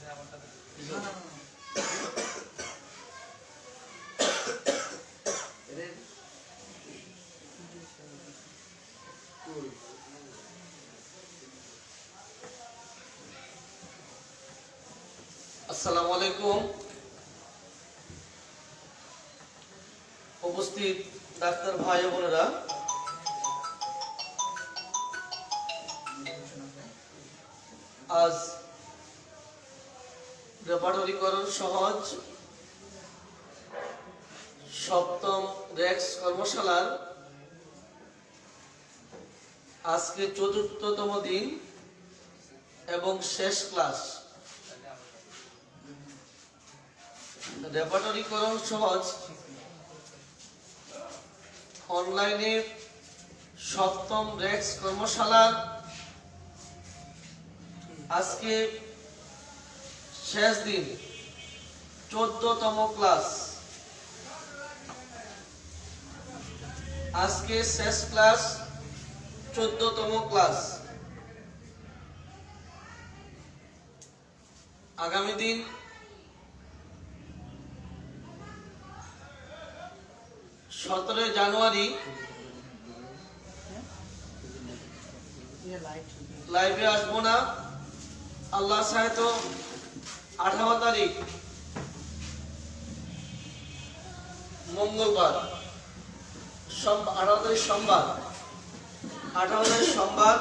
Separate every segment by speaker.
Speaker 1: আসসালামু আলাইকুম। উপস্থিত ডাক্তার ভাই বোনেরা, আজ রেপার্টরিকরণ সহজ সপ্তম রেক্স কর্মশালার আজকে চতুর্থতম দিন এবং শেষ ক্লাস। রেপার্টরিকরণ সহজ অনলাইনে সপ্তম রেক্স কর্মশালার আজকে শেষ দিন, 14তম ক্লাস। আজকে শেষ ক্লাস, 14তম ক্লাস। আগামী দিন 17 জানুয়ারি লাইভে আসবো না, আল্লাহ চাহে তো 18 তারিখ মঙ্গলবার, 18 তারিখ সোমবার, 18 তারিখ সোমবার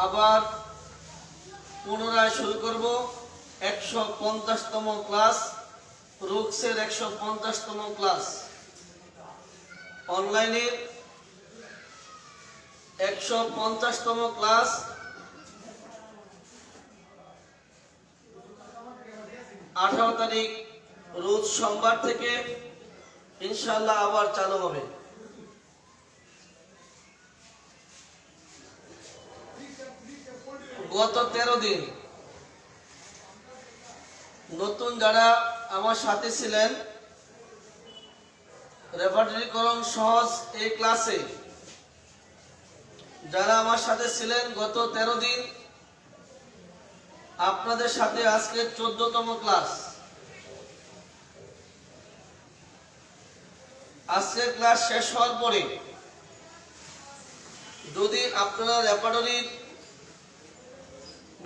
Speaker 1: আবার পুনরায় শুরু করব 150তম ক্লাস, রুকসের 150তম ক্লাস। অনলাইনের 150তম ক্লাস 18 তারিখ রোজ সোমবার থেকে ইনশাআল্লাহ আবার চালু হবে। গত 13 দিন নতুন যারা আমার সাথে ছিলেন রেপার্টরিকরণ সহজ এই ক্লাসে, যারা আমার সাথে ছিলেন গত 13 দিন, আপনাদের সাথে আজকে 14তম ক্লাস। আজকের ক্লাস শেষ হওয়ার পরে যদি আপনারা রেপার্টরির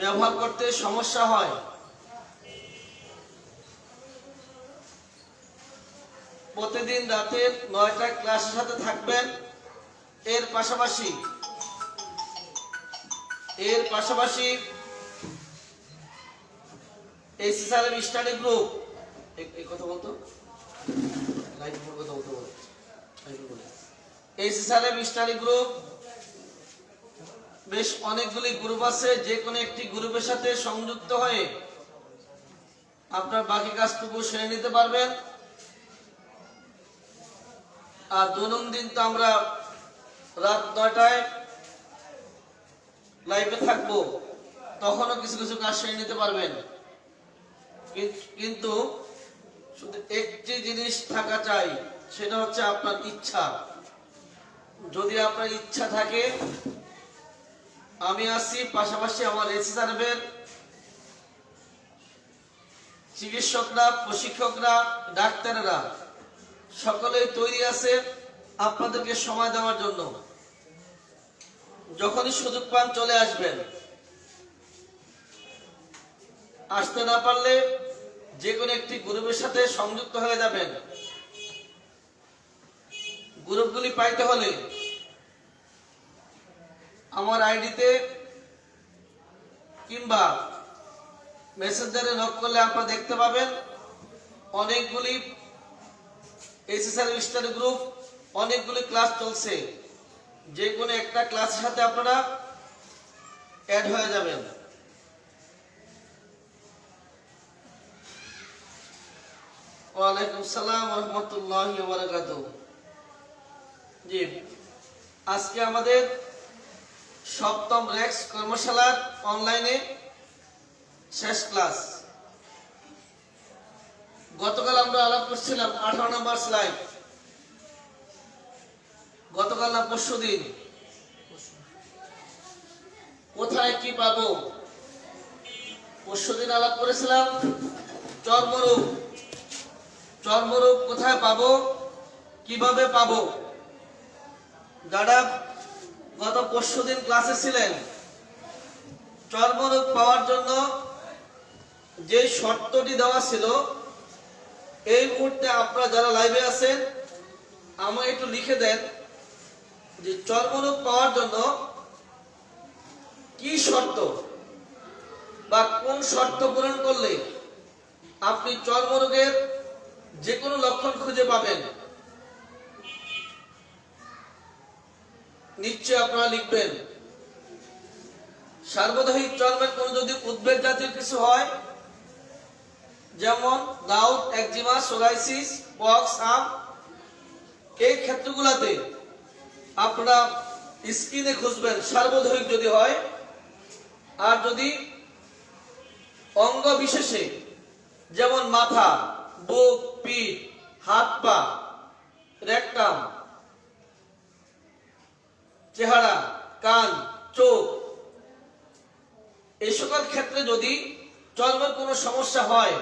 Speaker 1: ব্যবহার করতে সমস্যা হয়, প্রতিদিন রাতে 9টা ক্লাসের সাথে থাকবেন। এর পাশাপাশি এসএসআরএম স্টাডি গ্রুপ, এই কথা বলতো লাইভ কথা বলতে বলো, এসএসআরএম স্টাডি গ্রুপ বেশ অনেকগুলি গ্রুপ আছে, যে কোনো একটি গ্রুপের সাথে সংযুক্ত হয়ে আপনার বাকি কাজটুকু সেরে নিতে পারবেন। আর দৈনন্দিন তো আমরা রাত 9টায় লাইভে থাকবো, তখনও কিছু কিছু কাজ সেরে নিতে পারবেন। কিন্তু শুধু একটি জিনিস থাকা চাই, সেটা হচ্ছে আপনার ইচ্ছা। যদি আপনার ইচ্ছা থাকে, আমি আছি, পাশাপাশি আমার এসএসআরএফের চিকিৎসকরা, প্রশিক্ষকরা, ডাক্তারেরা সকলেই তৈরি আছে আপনাদেরকে সময় দেওয়ার জন্য। যখনই সুযোগ পান চলে আসবেন। আসতে না পারলে যে কোনো একটি গ্রুপের সাথে সংযুক্ত হয়ে যাবেন। গ্রুপগুলি পাইতে হলে আমার আইডিতে কিংবা মেসেঞ্জারে নক করলে আপনারা দেখতে পাবেন অনেকগুলি এসএসআরএম স্টাডি গ্রুপ, অনেকগুলি ক্লাস চলছে। যে কোনো একটা ক্লাসের সাথে আপনারা অ্যাড হয়ে যাবেন। ওয়ালাইকুম আসসালাম ওয়া রাহমাতুল্লাহি ওয়া বারাকাতুহু। জি, আজকে আমাদের সপ্তম রেক্স কর্মশালার অনলাইনে শেষ ক্লাস। গতকাল আমরা আলাপ করছিলাম 18 নম্বর স্লাইড। গতকাল না পরশুদিন, কোথায় কি পাবো, পরশুদিন আলাপ করেছিলাম চর্মরোগ। চর্মরোগ কোথায় পাবো, কিভাবে পাবো? যারা গত পরশুদিন ক্লাসে ছিলেন, চর্মরোগ পাওয়ার জন্য যে শর্তটি দেওয়া ছিল, এই মুহূর্তে আপনারা যারা লাইভে আছেন আমাকে একটু লিখে দেন যে চর্মরোগ পাওয়ার জন্য কি শর্ত বা কোন শর্ত পূরণ করলে আপনি চর্মরোগের যে কোনো লক্ষণ খুঁজে পাবেন। নিশ্চয় আপনারা লিখবেন। সার্বদেহিক চর্মের কোন যদি উদ্বেগ জাতীয় কিছু হয়, যেমন গাউট, একজিমা, সোরাইসিস, পক্স, এই ক্ষেত্রগুলোতে আপনারা স্কিনে খুঁজবেন সার্বদেহিক যদি হয়। আর যদি অঙ্গ বিশেষে, যেমন মাথা, বুক, পিঠ, হাত পা, রেকটাম, চেহারা, কান, চোখ, এই সকল ক্ষেত্রে যদি চর্মের কোনো সমস্যা হয়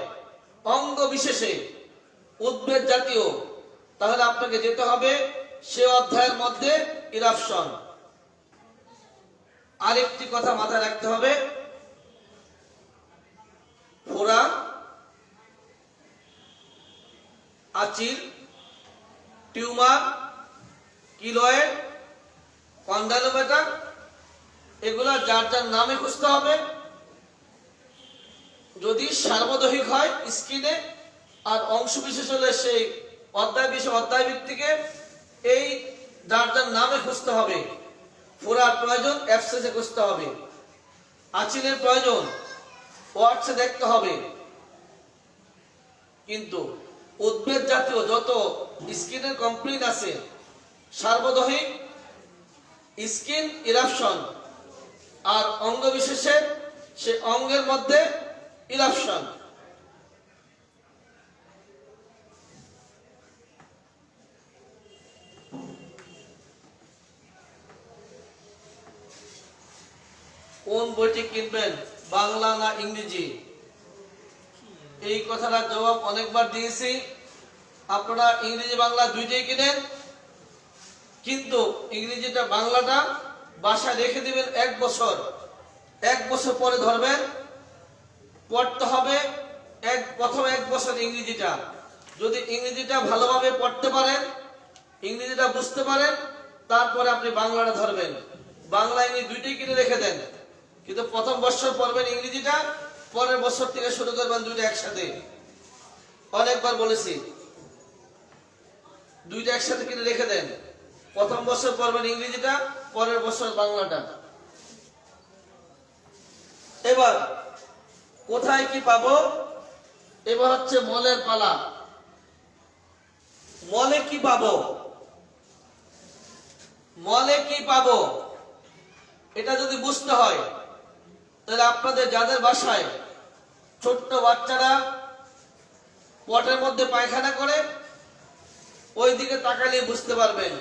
Speaker 1: অঙ্গ বিশেষে উদ্বেগ জাতীয়, তাহলে আপনাকে যেতে হবে সে অধ্যায়ের মধ্যে ইরাপশন। আরেকটি কথা মাথায় রাখতে হবে, ফোড়া, আচিল, টিউমার, কিলয়েড, কন্ডাইলোমেটার, এগুলা যার যার নামে খুঁজতে হবে। যদি সার্বদেহিক হয় স্কিনে, আর অংশ বিশেষ হলে সেই অধ্যায় বিশেষ অধ্যায় ভিত্তিকে এই যার যার নামে খুঁজতে হবে। ফোড়ার প্রয়োজন অ্যাবসেসে খুঁজতে হবে, আচিলের প্রয়োজন ওয়ার্ডসে দেখতে হবে। কিন্তু উদ্বেগ জাতীয় যত স্কিনের কমপ্লেইন আছে, সার্বদেহিক স্কিন ইরাপশন, আর অঙ্গ বিশেষে সে অঙ্গের মধ্যে ইরাপশন। কোন বইটি কিনবেন, বাংলা না ইংরেজি? এই কথাটার জবাব অনেকবার দিয়েছি। আপনারা ইংরেজি বাংলা দুইটাই কিনেন, কিন্তু ইংরেজিটা বাংলাটা বাসায় রেখে দিবেন 1 বছর। 1 বছর পরে ধরবেন, পড়তে হবে প্রথম 1 বছর ইংরেজিটা। যদি ইংরেজিটা ভালোভাবে পড়তে পারেন, ইংরেজিটা বুঝতে পারেন, তারপরে আপনি বাংলাটা ধরবেন। বাংলা ইংরেজি দুইটাই কিনে রেখে দেন, কিন্তু প্রথম বছর পড়বেন ইংরেজিটা, পরের বছর থেকে শুরু করবেন দুইটা একসাথে। অনেকবার বলেছি, দুইটা একসাথে কিনে রেখে দেন। প্রথম বছর পড়বেন ইংরেজিটা, পরের বছর বাংলাটা। এবার কোথায় কি পাবো? এবার হচ্ছে মলের পালা। মলে কি পাবো? মলে কি পাবো এটা যদি বুঝতে হয়, তাহলে আপনাদের যাদের বাসায় ছোট্ট বাচ্চারা পটের মধ্যে পায়খানা করে, ওই দিকে তাকালে বুঝতে পারবেন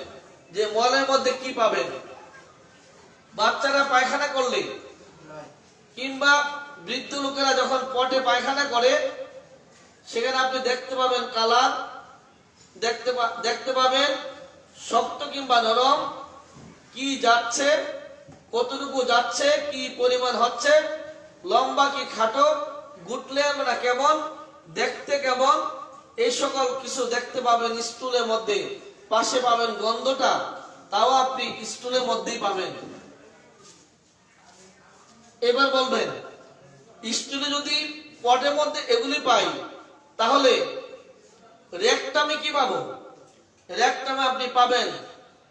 Speaker 1: যে মলের মধ্যে কি পাবেন। বাচ্চারা পায়খানা করলে কিংবা বৃদ্ধ লোকেরা যখন পটে পায়খানা করে, সেখানে আপনি দেখতে পাবেন কালার, দেখতে পাবেন শক্ত কিংবা নরম, কি যাচ্ছে, কতটুকু যাচ্ছে, কি পরিমাণ হচ্ছে, লম্বা কি খাটো, গুটলে না কেমন, দেখতে কেমন, এই সকল কিছু দেখতে পাবেন স্টুলের মধ্যে। পাশে পাবেন গন্ধটা, তাও আপনি স্টুলের মধ্যেই পাবেন। এবার বলবেন, স্টুলে যদি পটের মধ্যে এগুলি পাই, তাহলে রেকটামে কি পাবো? রেকটামে আপনি পাবেন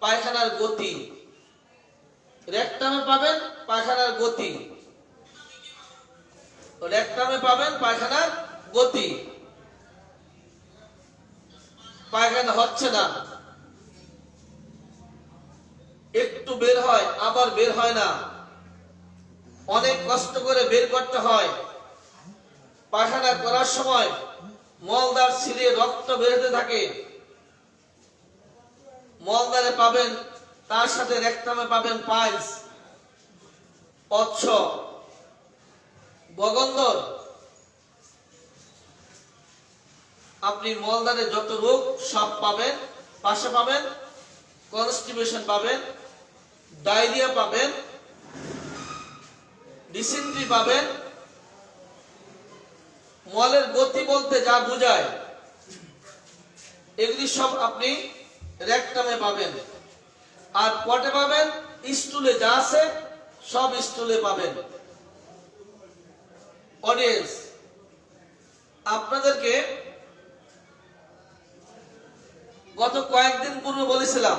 Speaker 1: পায়খানার গতি। রেকটামে পাবেন পায়খানার গতি। রেকটামে পাবেন পায়খানার গতি। পায়খানা হচ্ছে না, একটু বের হয় আবার বের হয় না, অনেক কষ্ট করে বের করতে হয়। পায়খানা করার সময় মলদার ছিঁড়ে রক্ত বেরোতে থাকে, মলদারে পাবেন, তার সাথে রেকটামে পাবেন পাইলস, অচ্ছ, গগন্দর, আপনি মলদারে যত রোগ সব পাবেন, পাশে পাবেন, কনস্টিপেশন পাবেন, ডায়রিয়া পাবেন, ডিসেন্ট্রি পাবেন, মলের গতি বলতে যা বোঝায় এগুলি সব আপনি রেকটামে পাবেন। আর পটে পাবেন, স্টুলে যা আছে সব স্টুলে পাবেন। অডিয়েন্স, আপনাদেরকে গত কয়েকদিন পূর্বে বলেছিলাম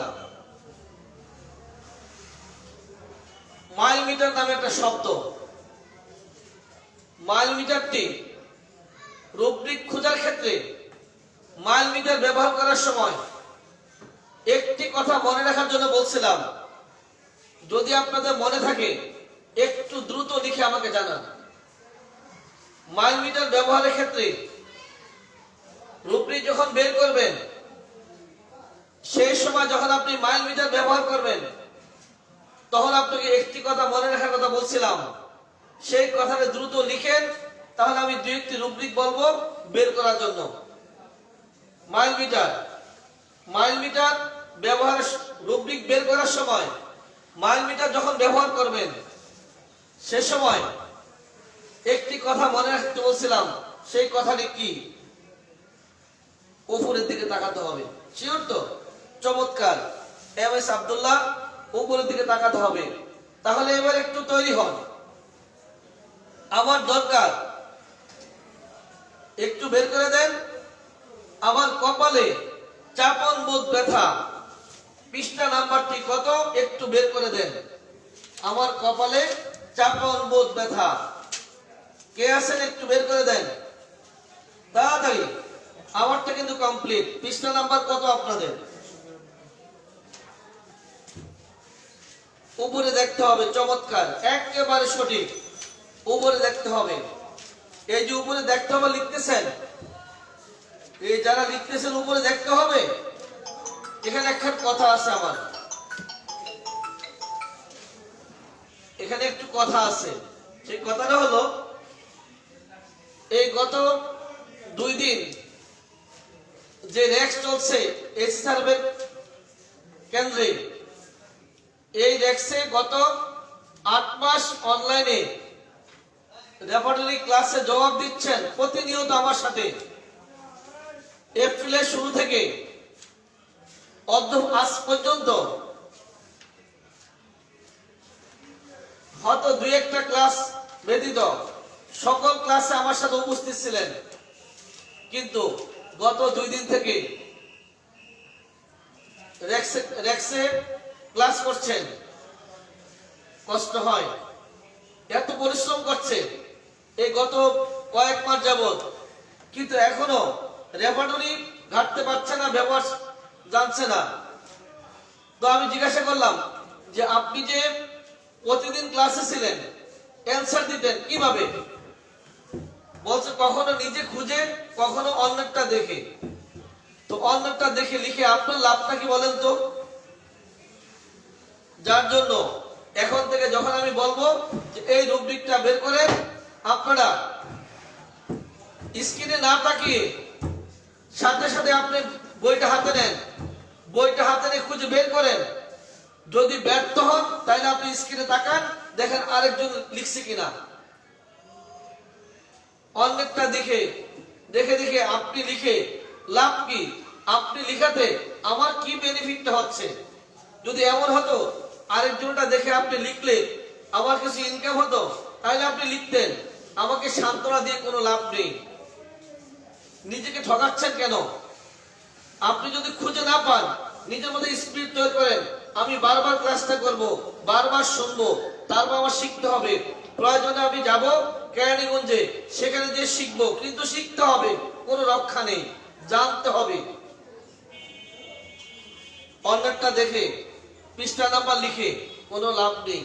Speaker 1: মাইল মিটার নামে একটা শব্দ। মাইল মিটারটি রুব্রিক খোঁজার ক্ষেত্রে মাইল মিটার ব্যবহার করার সময় একটি কথা মনে রাখার জন্য বলছিলাম, যদি আপনাদের মনে থাকে একটু দ্রুত লিখে আমাকে জানান। মাইল মিটার ব্যবহারের ক্ষেত্রে রুব্রিক যখন বের করবেন, সেই সময় যখন আপনি মাইল মিটার ব্যবহার করবেন, তখন আপনাকে একটি কথা মনে রাখার কথা বলছিলাম, সেই কথাটা দ্রুত লিখেন, তাহলে আমি দুই একটি রুব্রিক বলবো বের করার জন্য। মাইল মিটার, মাইল মিটার ব্যবহারের রুব্রিক বের করার সময় মাইল মিটার যখন ব্যবহার করবেন, সে সময় একটি কথা মনে রাখতে বলছিলাম, সেই কথাটি কি? উপরের দিকে তাকাতে হবে। শিওর তো? চমৎকার। এম এস আব্দুল্লাহ, উপরের দিকে তাকাতে হবে। তাহলে এবার একটু তৈরি হন। আমার দরকার একটু বের করে দেন। আমার কপালে চাপন বোধ ব্যথা, পৃষ্ঠা নাম্বারটি কত একটু বের করে দেন। আমার কপালে চাপন বোধ ব্যথা, কে আছেন একটু বের করে দেন তাড়াতাড়ি। আমারটা কিন্তু কমপ্লিট। পৃষ্ঠা নাম্বার কত আপনাদের? উপরে দেখতে হবে। চমৎকার, একেবারে সঠিক। উপরে দেখতে হবে। এই যে উপরে দেখতে হবে লিখতেছেন, এই যারা লিখতেছেন উপরে দেখতে হবে। এখানে একটা কথা আছে আমার, এখানে একটু কথা আছে। সেই কথাটা হলো, এই গত 2 দিন যে রেক্স চলছে এসি সার্ভে কেন্দ্রে, এই রেক্সে গত 8 মাস অনলাইনে রেপার্টরি ক্লাসে জবাব দিচ্ছেন প্রতিনিয়ত আমার সাথে। এপ্রিলের শুরু থেকে আজ পর্যন্ত হয়তো 2-1টা ক্লাস ব্যতীত সকল ক্লাসে আমার সাথে উপস্থিত ছিলেন, কিন্তু গত 2 দিন থেকে রেক্সে ক্লাস করছেন। কষ্ট হয়, এত পরিশ্রম করছে এই গত কয়েক মাস যাবত, কিন্তু এখনো রেপার্টরি ঘাটতে পারছে না, ব্যবহার জানছে না। তো আমি জিজ্ঞাসা করলাম যে আপনি যে প্রতিদিন ক্লাসে ছিলেন, অ্যান্সার দিতেন কিভাবে? বলছে কখনো নিজে খুঁজে, কখনো অন্যটা দেখে। তো অন্যটা দেখে লিখে আপনার লাভটা কি বলেন তো? যার জন্য এখন থেকে যখন আমি বলবো যে এই রুব্রিকটা বের করে, আপনারা স্ক্রিনে না তাকিয়ে সাথে সাথে আপনি বইটা হাতে নেন, বইটা হাতে নিয়ে খুঁজে বের করেন। যদি ব্যর্থ হন তাহলে আপনি স্ক্রিনে তাকান, দেখেন আরেকজন লিখছে কিনা। অনেকটা দেখে দেখে দেখে আপনি লিখে লাভ কি? আপনি লিখাতে আমার কি বেনিফিটটা হচ্ছে? যদি এমন হতো আরেকজনটা দেখে আপনি লিখলে আমার কিছু ইনকাম হতো, তাহলে আপনি লিখতেন। আমাকে সান্ত্বনা দিয়ে কোনো লাভ নেই। নিজেকে ঠকাচ্ছেন কেন? আপনি যদি খুঁজে না পান, নিজের মধ্যে স্পিরিট তৈরি করেন, আমি বারবার ক্লাসটা করব, বারবার শুনবো, তারপর আমার শিখতে হবে। প্রয়োজনে আমি যাব কেরানীগঞ্জে, সেখানে যে শিখবো, কিন্তু শিখতে হবে, কোনো রক্ষা নেই, জানতে হবে। অন্যটা দেখে পৃষ্ঠা নাম্বার লিখে কোনো লাভ নেই।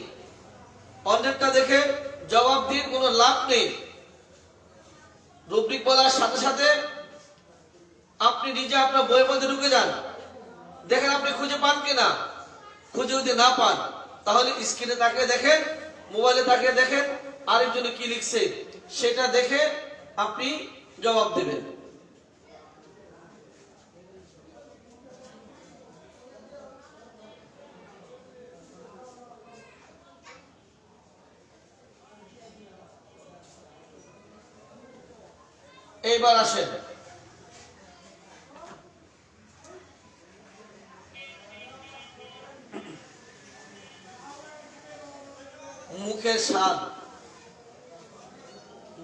Speaker 1: অন্যটা দেখে জবাব দিয়ে কোনো লাভ নেই। রুব্রিক বলার সাথে সাথে আপনি নিজে আপনার বইয়ের মধ্যে ঢুকে যান, দেখেন আপনি খুঁজে পান কিনা। খুঁজে যদি না পান, তাহলে স্ক্রিনে তাকিয়ে দেখেন, মোবাইলে তাকিয়ে দেখেন, আরেকজনে কি লিখছে সেটা দেখে আপনি জবাব দেবেন। এইবার আসেন মুখের স্বাদ।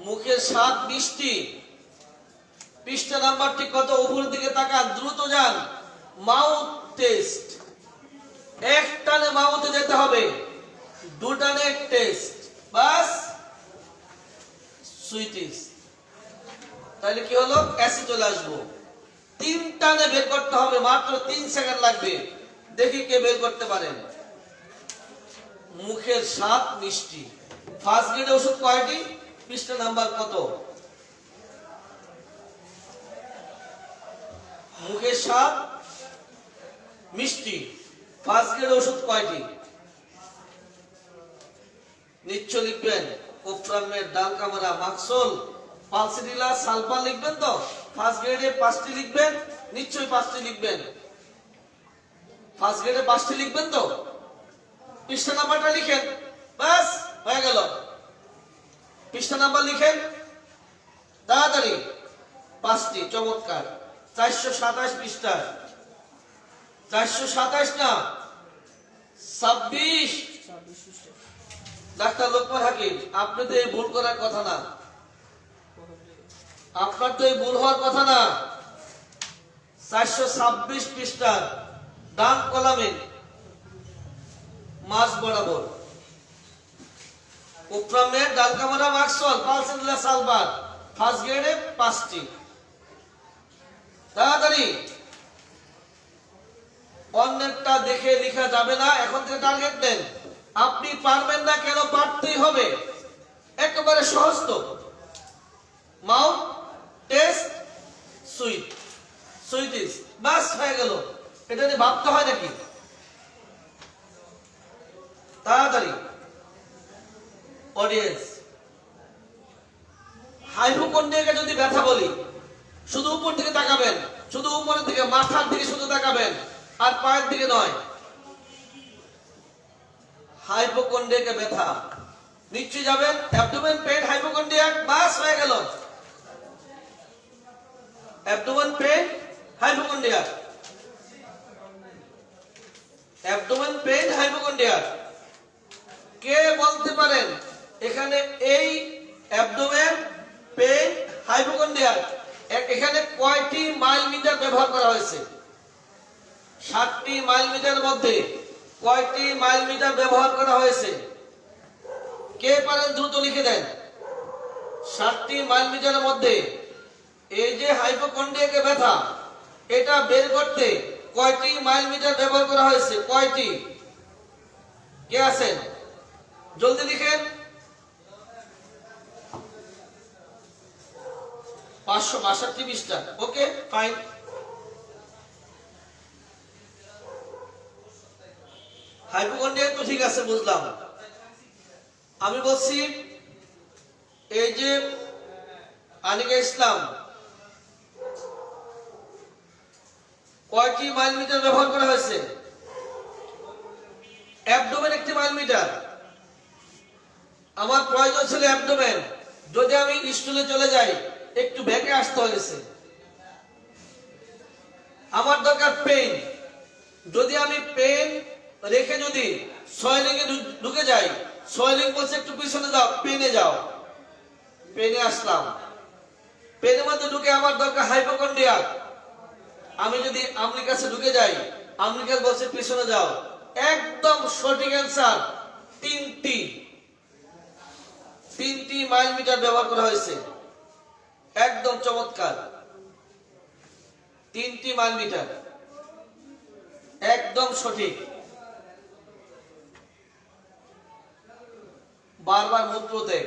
Speaker 1: মুখের স্বাদ মিষ্টি। পৃষ্ঠা নাম্বারটি কত? উপরের দিকে তাকান, দ্রুত যান। Mouth test. এক টানে মাউথে যেতে হবে, দু টানে টেস্ট, বাস সুইটিস। তাহলে কি হলো? অ্যাসিড চলে আসবো। তিন টানে বের করতে হবে, মাত্র 3 সেকেন্ড লাগবে। দেখি কে বের করতে পারেন। মুখের স্বাদ মিষ্টি। ফার্স্ট গ্রেডে ওষুধ কয়টি? পৃষ্ঠা নাম্বার কত? মুখের স্বাদ মিষ্টি, ফার্স্ট গ্রেডে ওষুধ কয়টি? নিশ্চয় লিখবেন। কোপ্রামের, ডালকামারা, মাক্সোল, পালসিডিলা, সালফার লিখবেন তো? ফার্স্ট গ্রেডে 5টি লিখবেন, নিশ্চয়ই 5টি লিখবেন। ফার্স্ট গ্রেডে 5টি লিখবেন তো? পৃষ্ঠা নাম্বারটা লিখেন, বাস হয়ে গেল। পৃষ্ঠা নাম্বার লিখেন তাড়াতাড়ি। 5টি, চমৎকার। 427 পৃষ্ঠা। 427 না, 26। ডাক্তার লোকমান হাকিম, আপনি তো এই ভুল করার কথা না, আপনার তো এই ভুল হওয়ার কথা না। 426 পৃষ্ঠা, ডান কলামে মাস বরাবর কোপ্রামের, ডালকামারা, মাক্সল, পালসিডিলা, সালফার, ফার্স্ট গ্রেডে 5টি। তাড়াতাড়ি, অন্যটা দেখে লেখা যাবে না। এখন থেকে টার্গেট দেন। আপনি পারবেন না কেন? পারতেই হবে। একেবারে সহজ তো। মাউথ টেস্ট সুইট, সুইটিস, বাস হয়ে গেল। এটা নিয়ে ভাবতে হয় নাকি? তাড়াতাড়ি। অডিয়েন্স, হাইপোকন্ড্রিয়াকে যদি ব্যথা বলি, শুধু উপর দিকে তাকাবেন, শুধু উপরের দিকে, মাথার দিকে শুধু তাকাবেন, আর পায়ের দিকে নয়। হাইপোকন্ড্রিয়াকে ব্যথা, নিশ্চয়ই যাবেন। অ্যাবডোমেন পেইন, হাইপোকন্ড্রিয়াক, বাস হয়ে গেল। Abdomen pain, hypochondriac, abdomen pain, hypochondriac. কে বলতে পারেন এখানে এই অ্যাবডোমেন পেইন, হাইপোকন্ড্রিয়াক এখানে কয়টি মাইল মিটার ব্যবহার করা হয়েছে? 60টি মাইল মিটার মধ্যে কয়টি মাইল মিটার ব্যবহার করা হয়েছে? কে পারেন দ্রুত লিখে দেন। 60টি মাইল মিটারের মধ্যে এই যে হাইপোকন্ড্রিয়াকে ব্যথা, এটা বের করতে কয়টি মাইল মিটার ব্যবহার করা হয়েছে? কয়টি? কে আছেন? জলদি লিখেন। 562 পৃষ্ঠা। ওকে, ফাইন। হাইপোকন্ড্রিয়া তো ঠিক আছে, বুঝলাম। আমি বলছি এই যে আনিকা ইসলাম, কয়টি মাইল মিটার ব্যবহার করা হয়েছে? অ্যাবডোমেন 1টি মাইল মিটার। আমার প্রয়োজন ছিল অ্যাবডোমেন, যদি আমি স্টুলে চলে যাই একটু ব্যাকে আসতে হয়েছে। আমার দরকার পেইন, যদি আমি পেইন রেখে যদি সয়েলিং এ ঢুকে যাই, সয়েলিং বলছে একটু পিছনে যাও, পেনে যাও, পেনে আসলাম। পেনের মধ্যে ঢুকে আমার দরকার হাইপোকন্ড্রিয়াক। আমি যদি আমলির কাছে ঢুকে যাই, আমলির কাছে বলছে পিছনে যাও। একদম সঠিক অ্যান্সার। 3টি মাইল মিটার ব্যবহার করা হয়েছে। একদম চমৎকার। 3টি মাইল মিটার, একদম সঠিক। বারবার মূত্রত্যাগ,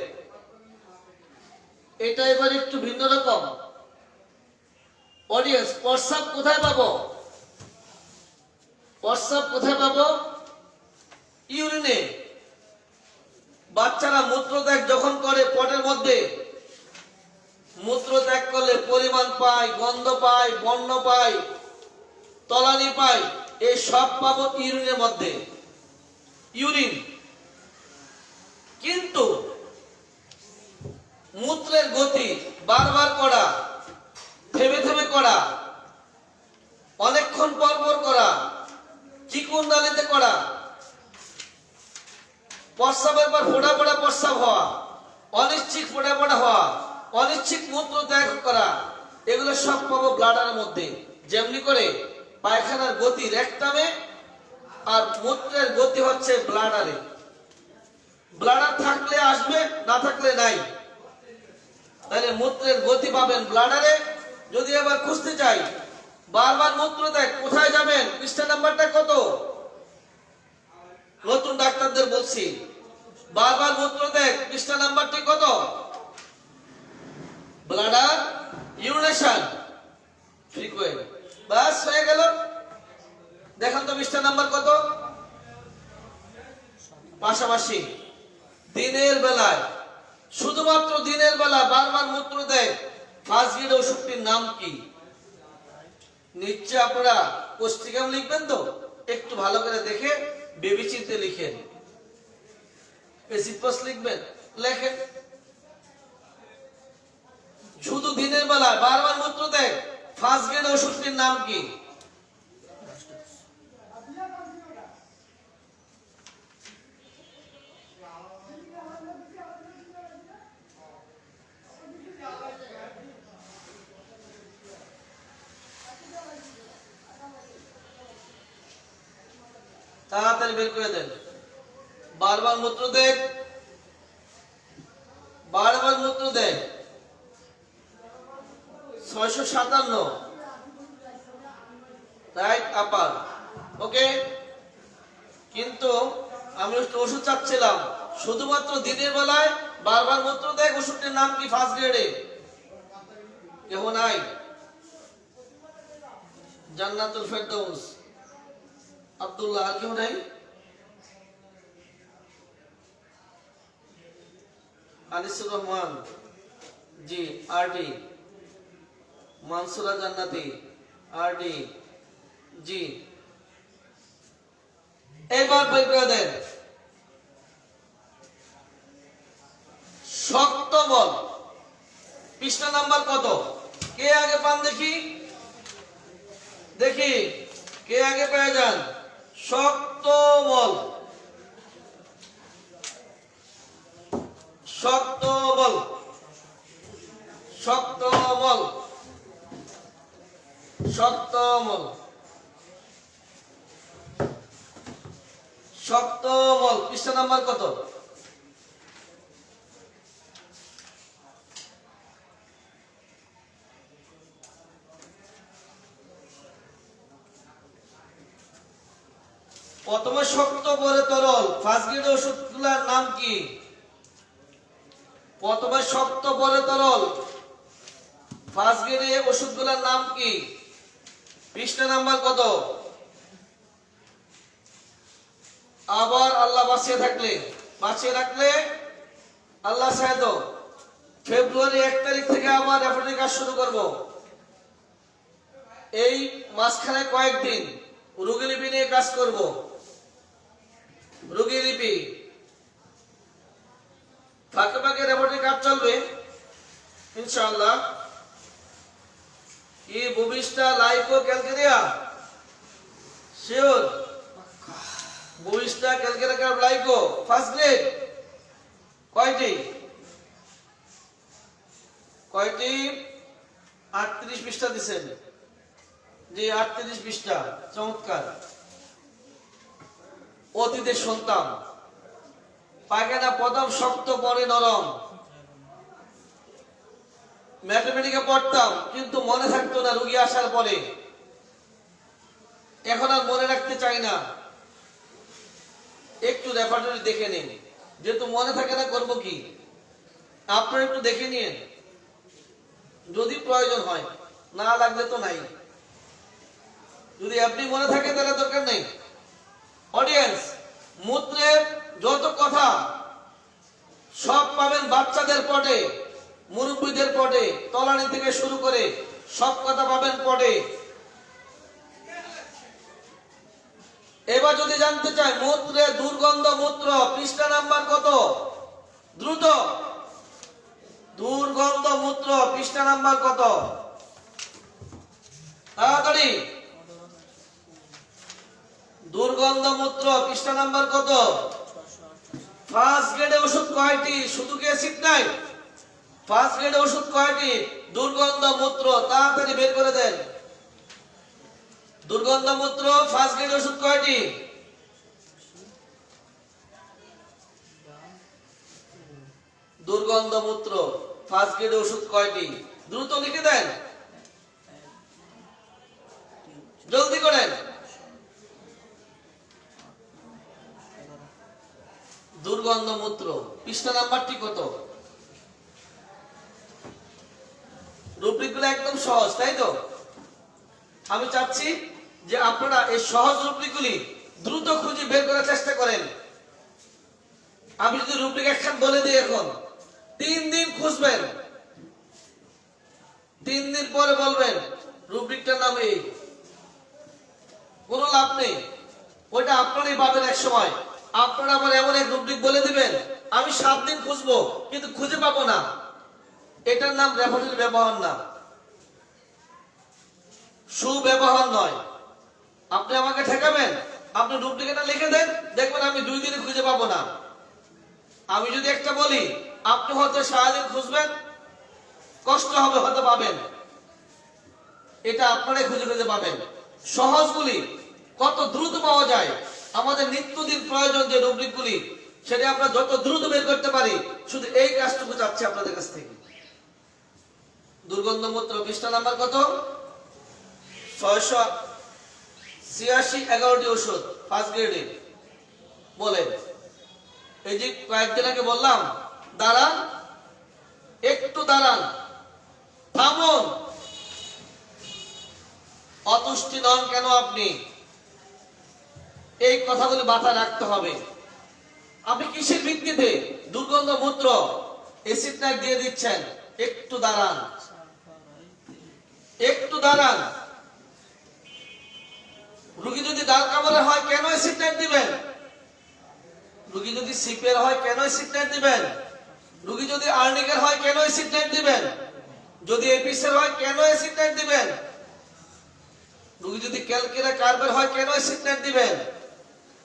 Speaker 1: এটা এবার একটু ভিন্ন রকম। অডিয়েন্স, প্রস্রাব কোথায় পাবো? প্রস্রাব কোথায় পাবো? ইউরিনে। বাচ্চারা মূত্রত্যাগ যখন করে পটের মধ্যে, মূত্রত্যাগ করলে পরিমাণ পায়, গন্ধ পায়, বর্ণ পায়, তলানি পায়, এই সব পাবো ইউরিনের মধ্যে, ইউরিন। কিন্তু মূত্রের গতি বারবার করা, থেমে থেমে করা, অনেকক্ষণ পর পর করা, চিকুন নালিতে করা, প্রস্রাবের পর ফোঁটা ফোঁটা প্রস্রাব হওয়া, অনিচ্ছিক ফোঁটা ফোঁটা হওয়া, অনিচ্ছিক মূত্র ত্যাগ করা, এগুলো সব পাবো ব্লাডারের মধ্যে। যেমনি করে পায়খানার গতি রেকটামে আর মূত্রের গতি হচ্ছে ব্লাডারে। ব্লাডার থাকলে আসবে, না থাকলে নাই। তাহলে মূত্রের গতি পাবেন ব্লাডারে। যদি আবার খুঁজতে চাই বারবার মূত্র ত্যাগ, কোথায় যাবেন? পৃষ্ঠা নাম্বারটা কত? নতুন ডাক্তারদের বলছি, বারবার মূত্র ত্যাগ, পৃষ্ঠা নাম্বারটি কত? Bladder urination frequent. বাস হয়ে গেল। দেখেন তো পৃষ্ঠা নাম্বার কত? পাশাপাশি দিনের বেলায়, শুধুমাত্র দিনের বেলা বারবার মূত্র দেয়, ফার্স্ট গ্রেড ওষুধটির নাম কি? নিশ্চয় আপনারা পুস্তিকাম লিখবেন তো, একটু ভালো করে দেখে বেবি চিনতে লিখেন। এসিপস লিখবেন, লেখেন। শুধু দিনের বেলা বারবার মূত্র দেয়, ফার্স্ট গ্রেড ওষুধটির নাম কি? তাড়াতাড়ি বের করে দেন। বারবার মূত্র দেয়, বারবার মূত্র দেয় 657, রাইট আপার। ওকে, কিন্তু আমি ওষুধ চাচ্ছিলাম শুধুমাত্র দিনের বেলায় বারবার মূত্র দেয়, ওষুধটির নাম কি ফার্স্ট গ্রেডে? কেহ নাই? জান্নাতুল ফেরদৌস, আব্দুল্লাহ, আর কেউ নাই? আনিসুর রহমান, জি আরডি। মানসুরা জান্নাতি, আরডি, জি। এবার বের করে দেন। শক্ত বল, পৃষ্ঠা নাম্বার কত? কে আগে পান দেখি, দেখি কে আগে পেয়ে যান। শক্ত বল, শক্ত বল, শক্ত বল, শক্ত বল, শক্ত বল, পৃষ্ঠা নাম্বার কত? প্রথমে শক্ত, পরে তরল, ফার্স্ট গ্রেড ওষুধগুলোর নাম কি? প্রথমে শক্ত, পরে তরল, ফার্স্ট গ্রেডে ওষুধগুলোর নাম কি? পৃষ্ঠা নাম্বার কত? আবার আল্লাহ বাঁচিয়ে থাকলে, বাঁচিয়ে রাখলে আল্লাহ সাহেদ, ফেব্রুয়ারি 1 তারিখ থেকে আবার রেফারেন্স কাজ শুরু করব। এই মাঝখানে কয়েকদিন রোগীলিপি নিয়ে কাজ করব। রোগীলিপি ফাঁকে ফাঁকে রেফারেন্স কাজ চলবে ইনশাআল্লাহ। কি ভবিষ্যৎ লাইফও ক্যালকেরিয়া শিওর, ভবিষ্যৎ ক্যালকেরিয়া লাইফও ফার্স্ট গ্রেড। কয়টি? কয়টি? 38 পৃষ্ঠা দিছেন, জি 38 পৃষ্ঠা, চমৎকার। অতীতে শুনতাম পায়খানা প্রথম শক্ত, পরে নরম। ম্যাথমেটিকে পড়তাম কিন্তু মনে থাকতো না রোগী আসার পরে। এখন আর মনে রাখতে চাই না, একটু রেফারেটরি দেখে নিন। যেহেতু মনে থাকে না, করবো কি? আপনারা একটু দেখে নিন, যদি প্রয়োজন হয়, না লাগলে তো নাই। যদি আপনি মনে থাকে তাহলে দরকার নেই। অডিয়েন্স, মূত্রের যত কথা পাবেন বাচ্চাদের পটে, মুরব্বীদের পটে, তলানি থেকে শুরু করে সব কথা পাবেন পটে। এবার যদি জানতে চাই মূত্রে দুর্গন্ধ মূত্র, পৃষ্ঠা নাম্বার কত? দ্রুত, দুর্গন্ধ মূত্র পৃষ্ঠা নাম্বার কত? তাড়াতাড়ি। দুর্গন্ধ মূত্র পৃষ্ঠা নাম্বার কত? ফার্স্ট গ্রেডে ওষুধ কয়টি? শুধু কি অ্যাসিড নাই? ফার্স্ট গ্রেডে ওষুধ কয়টি? দুর্গন্ধ মূত্র, তাড়াতাড়ি বের করে দেন। দুর্গন্ধ মূত্র ফার্স্ট গ্রেড ওষুধ কয়টি? দুর্গন্ধ মূত্র ফার্স্ট গ্রেড ওষুধ কয়টি? দ্রুত লিখে দেন, জলদি করেন। দুর্গন্ধ মূত্র পৃষ্ঠা নাম্বারটি কত? রুব্রিকগুলো একদম সহজ, তাই তো? আমি চাচ্ছি যে আপনারা এই সহজ রুব্রিকগুলি দ্রুত খুঁজে বের করার চেষ্টা করেন। আমি যদি রুব্রিক একখান বলে দিই, এখন 3 দিন খুঁজবেন, 3 দিন পরে বলবেন রুব্রিকটার নাম এই। কোনো লাভ নেই, ওইটা আপনারই পাবেন এক সময়। আপনারা আবার এমন এক রুব্রিক বলে দিবেন, আমি 7 দিন খুঁজবো কিন্তু খুঁজে পাবো না। এটার নাম রেফারেল ব্যবহার না, সুব্যবহার নয়। আপনি আমাকে ঠেকাবেন, আপনি রুব্রিকটা লিখে দেন, দেখবেন আমি 2 দিনে খুঁজে পাবো না। আমি যদি একটা বলি, আপনি হয়তো সারাদিন খুঁজবেন, কষ্ট হবে, হয়তো পাবেন। এটা আপনারাই খুঁজে খুঁজে পাবেন। সহজগুলি কত দ্রুত পাওয়া যায়, আমাদের নিত্যদিন প্রয়োজন যে রুব্রিকগুলি, সেটা আমরা যত দ্রুত বের করতে পারি, শুধু এই কাজটুকু চাচ্ছি আপনাদের কাছ থেকে। দুর্গন্ধ মূত্র পৃষ্ঠা নাম্বার কত? 686, 11টি ওষুধ ফার্স্ট গ্রেডে। বলেন, এই যে কয়েকদিন আগে বললাম দাঁড়ান, একটু দাঁড়ান, থামুন। অতুষ্টি নন কেন আপনি? এই কথাগুলি মাথায় রাখতে হবে। আপনি কিসের ভিত্তিতে দুর্গন্ধ মূত্র অ্যাসিড নাইট দিয়ে দিচ্ছেন? একটু দাঁড়ান, একটু দাঁড়ান। রোগী যদি ডাল কামড়ে হয় কেন অ্যাসিড নাইট দিবেন? রোগী যদি সিপের হয় কেন অ্যাসিড নাইট দিবেন? রোগী যদি আর্নিকের হয় কেন অ্যাসিড নাইট দিবেন? যদি এপিসের হয় কেন অ্যাসিড নাইট দিবেন? রোগী যদি ক্যালকেরা কার্বের হয় কেন অ্যাসিড নাইট দিবেন?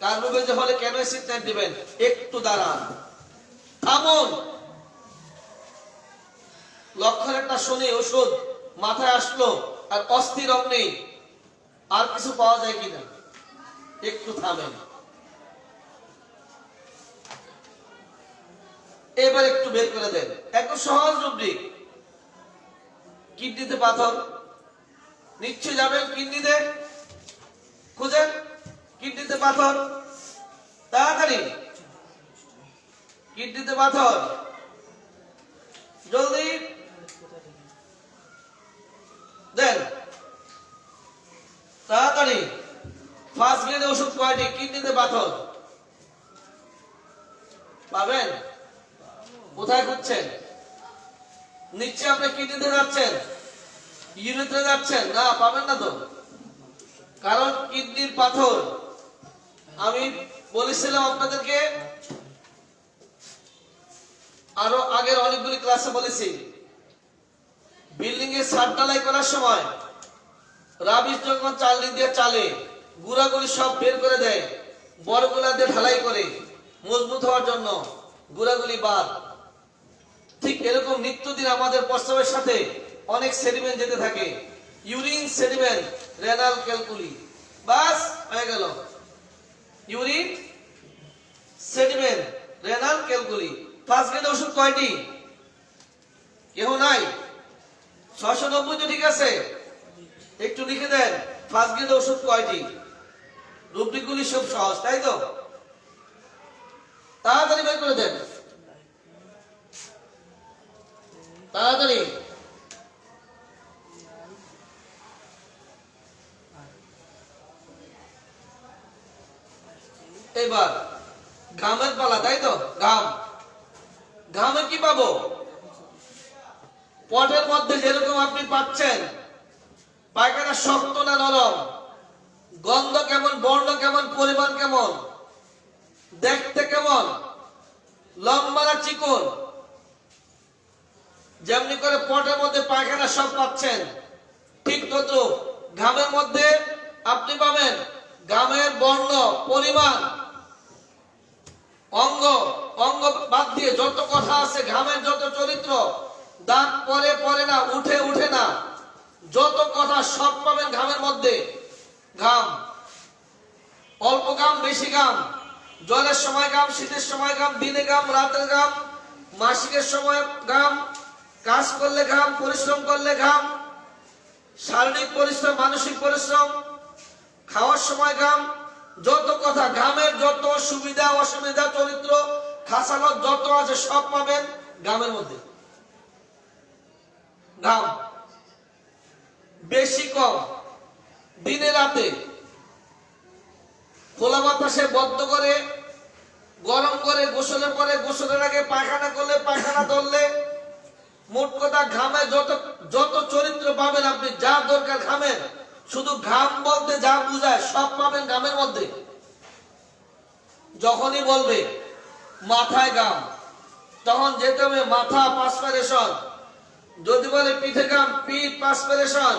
Speaker 1: কার্বোবেজ হলে কেন অ্যাসিড নাইট দিবেন? একটু দাঁড়ান, থামুন। লক্ষণ একটা শুনে ওষুধ মাথায় আসলো আর অস্থির অমনি আর কিছু পাওয়া যায় কিনা, একটু থামেন। এবার একটু বের করে দেন, একটু সহজ রুব্রিক। কিডনিতে পাথর, নিশ্চয় যাবেন কিডনিতে, খুঁজেন কিডনিতে পাথর, তাড়াতাড়ি। কিডনিতে পাথর, জলদি দেন, তাড়াতাড়ি। ফার্স্ট গ্রেড ওষুধ কয়টি? কিডনিতে পাথর পাবেন? কোথায় খুঁজছেন? নিশ্চয় আপনি কিডনিতে যাচ্ছেন, ইউরিতে যাচ্ছেন না, পাবেন না তো। কারণ কিডনির পাথর, আমি বলেছিলাম আপনাদেরকে, আরো আগের অনেকগুলি ক্লাসে বলেছি, বিল্ডিং এর ছাদ ঢালাই করার সময় রাবিশ যখন চাল দিয়ে চালে গুড়াগুলি সব বের করে দেয়, বড়গুলা দিয়ে ঢালাই করে মজবুত হওয়ার জন্য, গুড়াগুলি বাদ। ঠিক এরকম নিত্যদিন আমাদের প্রস্রাবের সাথে অনেক সেডিমেন্ট যেতে থাকে, ইউরিন সেডিমেন্ট, রেনাল ক্যালকুলি, বাস হয়ে গেল। Urine sediment, renal calculi. First grade ওষুধ কয়টি? কেউ নাই? 690 তো ঠিক আছে, একটু লিখে দেন ফার্স্ট গ্রেড ওষুধ কয়টি। রুব্রিকগুলি সব সহজ, তাই তো? তাড়াতাড়ি বের করে দেন, তাড়াতাড়ি। এবার ঘামের পালা, তাই তো? ঘাম, ঘামে কি পাবো? পটের মধ্যে যেরকম আপনি পাচ্ছেন, পায়খানা শক্ত না নরম, গন্ধ কেমন, বর্ণ কেমন, পরিমাণ কেমন, দেখতে কেমন, লম্বা না চিকন, যেমনি করে পটের মধ্যে পায়খানা সব পাচ্ছেন, ঠিক তত ঘামের মধ্যে আপনি পাবেন ঘামের বর্ণ, পরিমাণ, অঙ্গ, অঙ্গ বাদ দিয়ে যত কথা আছে, ঘামের যত চরিত্র, দাগ পরে পরে না, উঠে উঠে না, যত কথা সব পাবেন ঘামের মধ্যে। ঘাম, অল্প ঘাম, বেশি ঘাম, জলের সময় ঘাম, শীতের সময় ঘাম, দিনে ঘাম, রাতের ঘাম, মাসিকের সময় ঘাম, কাজ করলে ঘাম, পরিশ্রম করলে ঘাম, শারীরিক পরিশ্রম, মানসিক পরিশ্রম, খাওয়ার সময় ঘাম, যত কথা, ঘামের যত সুবিধা অসুবিধা, চরিত্র, খাসালত যত আছে সব পাবেন ঘামের মধ্যে। ঘাম বেশি কম, দিনে রাতে, খোলা বাতাসে বদ্ধ করে, গরম করে, গোসলের পরে, গোসলের আগে, পায়খানা করলে, পায়খানা ধরলে, মোট কথা ঘামে যত যত চরিত্র পাবেন আপনি, যা দরকার ঘামের, শুধু ঘাম বলতে যা বুঝায় সব পাবেন ঘামের মধ্যে। যখনই বলবে মাথায় ঘাম, তখন যেতে হবে মাথা পাসপিরেশন। যদি বলে পিঠে ঘাম, পিঠ পাসপিরেশন।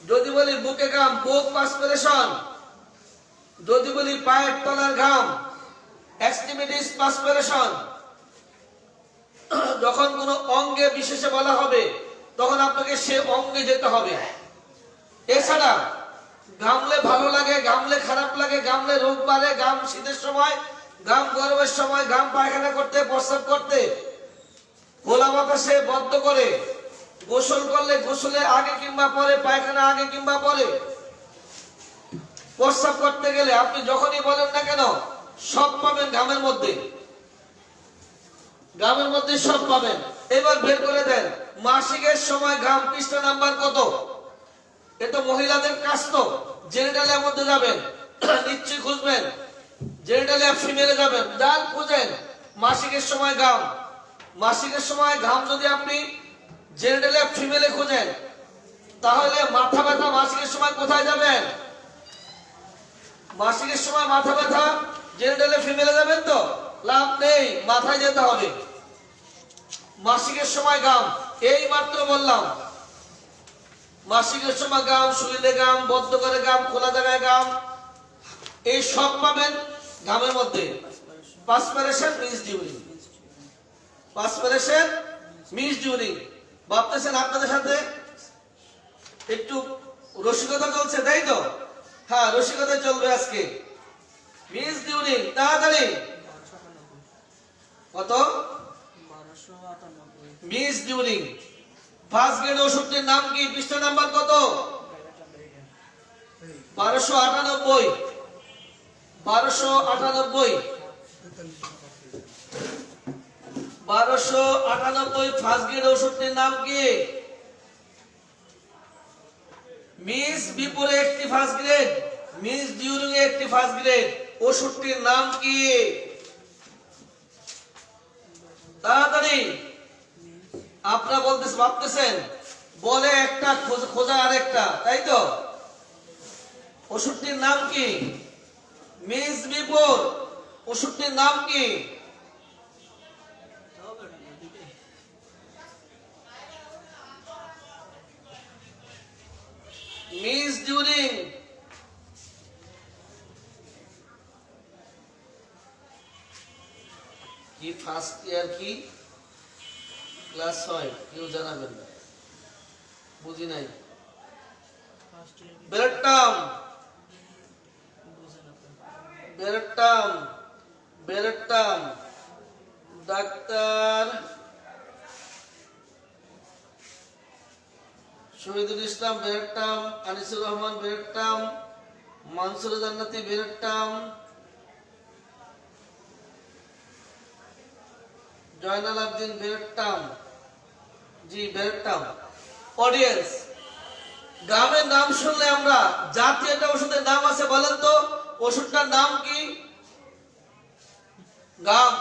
Speaker 1: যদি বলি বুকে ঘাম, বুক পাসপিরেশন। যদি বলি পায়ের তলার ঘাম, এক্সট্রিমিটিস পাসপিরেশন। যখন কোন অঙ্গে বিশেষে বলা হবে, তখন আপনাকে সে অঙ্গে যেতে হবে। এছাড়া ঘামলে ভালো লাগে, ঘামলে খারাপ লাগে, ঘামলে রোগ বাড়ে, ঘাম শীতের সময়, ঘাম গরমের সময়, ঘাম পায়খানা করতে, প্রস্রাব করতে, খোলা বাতাসে বদ্ধ করে, গোসল করলে গোসলের আগে কিংবা পরে, পায়খানা আগে কিংবা পরে, প্রস্রাব করতে গেলে, আপনি যখনই বলেন না কেন সব পাবেন ঘামের মধ্যে। ঘামের মধ্যে সব পাবেন। এবার বের করে দেন মাসিকের সময় ঘাম, পৃষ্ঠা নাম্বার কত? এটা মহিলাদের কাজ, তো জেনিটালের মধ্যে যাবেন, নিশ্চয়ই খুঁজবেন, জেনিটালে ফিমেলে যাবেন, যান খুঁজেন মাসিকের সময় ঘাম। মাসিকের সময় ঘাম যদি আপনি জেনিটালে ফিমেলে খুঁজেন, তাহলে মাথা ব্যথা মাসিকের সময় কোথায় যাবেন? মাসিকের সময় মাথা ব্যথা জেনিটালে ফিমেলে যাবেন, তো লাভ নেই, মাথায় যেতে হবে। মাসিকের সময় ঘাম, এই মাত্র বললাম, মাসিকের সময় ঘাম, শরীরে ঘাম, বদ্ধ করে ঘাম, খোলা জায়গায় ঘাম, এই সব পাবেন ঘামের মধ্যে। পাসপিরেশন মিন্স ডিউরিং, পাসপিরেশন মিন্স ডিউরিং। ভাবতেছেন আপনাদের সাথে একটু রসিকতা চলছে, তাই তো? হ্যাঁ, রসিকতা চলবে আজকে। মিন্স ডিউরিং, তাড়াতাড়ি কত? Miss during. ফার্স্ট গ্রেড ওষুধটির নাম কি? পৃষ্ঠা নাম্বার কত? 1298। 1298 ফার্স্ট গ্রেড ওষুধটির নাম কি? মিস বিপরে একটি ফার্স্ট গ্রেড, মিস ডিউরিং একটি ফার্স্ট গ্রেড। ওষুধটির নাম কি? তাড়াতাড়ি। আপনারা ভাবতেছেন, বলে একটা খোঁজা আর একটা, তাই তো? ওষুধটির নাম কি? মিস বিপর। ওষুধটির নাম কি? Miss during. কি ফার্স্ট ইয়ার কি ক্লাস হয় কেউ জানাবেন না, বুঝি নাই। বেরটাম, বেরটাম, বেরটাম। ডাক্তার শহীদুল ইসলাম বেরটাম, আনিসুর রহমান বেরটাম, মানসুর জান্নাতি বেরটাম, জয়নাল আবদিন বেরটাম। জি, বেরটাম। অডিয়েন্স, গামের নাম শুনলে আমরা, জাতীয় একটা ওষুধের নাম আছে, বলেন তো ওষুধটার নাম কি? গাম।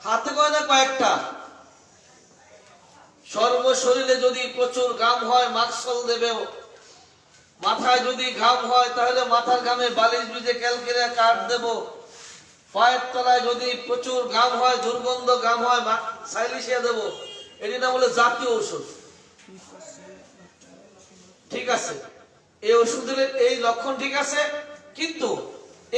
Speaker 1: হাতে কয় না কয়েকটা? সর্বশরীরে যদি প্রচুর ঘাম হয় মাস্কল দেবেও, মাথায় যদি ঘাম হয় তাহলে মাথার ঘামে বালিশ ভিজে ক্যালকেরিয়া কাঠ দেব, পায়ের তলায় যদি প্রচুর ঘাম হয় দুর্গন্ধ ঘাম হয় সাইলিশিয়া দেব। এটি না বলে জাতীয় ওষুধ। ঠিক আছে, এই ওষুধের এই লক্ষণ ঠিক আছে, কিন্তু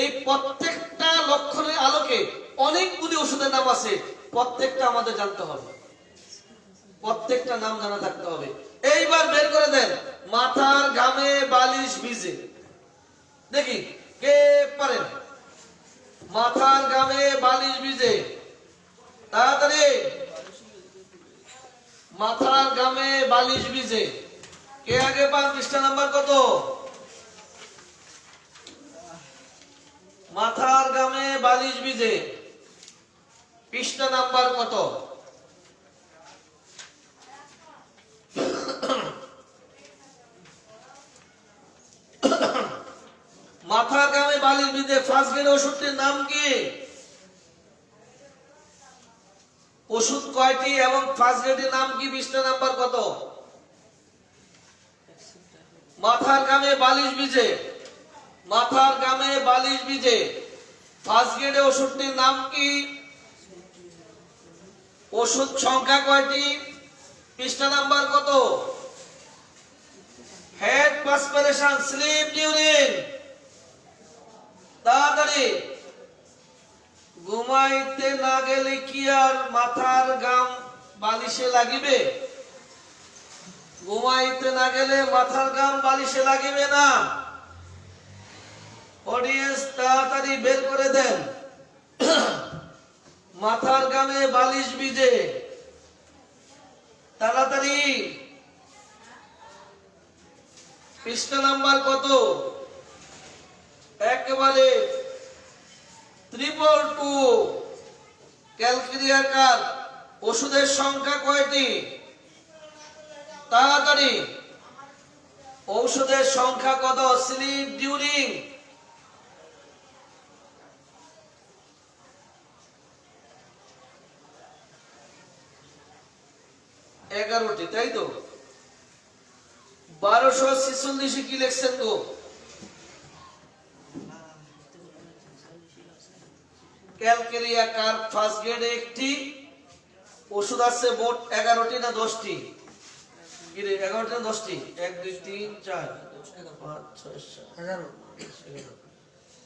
Speaker 1: এই প্রত্যেকটা লক্ষণের আলোকে অনেকগুলি ওষুধের নাম আছে, প্রত্যেকটা আমাদের জানতে হবে, প্রত্যেকটা নাম জানা থাকতে হবে। এইবার বের করে দেন মাথার ঘামে বালিশ ভিজে, দেখি কে পারেন। মাথার ঘামে বালিশ ভিজে, তাড়াতাড়ি। মাথার ঘামে বালিশ ভিজে কে আগে পান? পৃষ্ঠা নাম্বার কত? মাথার ঘামে বালিশ ভিজে পৃষ্ঠা নাম্বার কত? মাথার ঘামে বালিশ ভিজে ফার্স্ট গ্রেড ওষুধটির নাম কি? ওষুধ কয়টি এবং ফার্স্ট গ্রেডের নাম কি? পৃষ্ঠা নাম্বার কত? মাথার ঘামে বালিশ ভিজে, মাথার ঘামে বালিশ ভিজে ফার্স্ট গ্রেডের ওষুধটির নাম কি? ওষুধ সংখ্যা কয়টি? পৃষ্ঠা নাম্বার কত? হেড পাসপিরেশন, স্লিপ ডিউরিং, তাড়াতাড়ি। ঘুমাইতে না গেলে কি আর মাথার ঘাম বালিশে লাগিবে? ঘুমাইতে না গেলে মাথার ঘাম বালিশে লাগিবে না। অডিয়েন্স তাড়াতাড়ি বের করে দেন মাথার ঘামে বালিশ ভিজে, তাড়াতাড়ি। পৃষ্ঠা নাম্বার কত? একেবারে 222 ক্যালকেরিয়া কাঠ। ওষুধের সংখ্যা কয়টি? তাড়াতাড়ি, ঔষধের সংখ্যা কত? স্লিপ ডিউরিং, এগারোটি, তাই তো? 1246 কি লিখছেন গো? ক্যালকেরিয়া কার ফার্স্ট গ্রেডে একটি ওষুধ আছে, মোট 11টি না 10টি? 11টি না 10টি? 1 2 3 4 5 6 7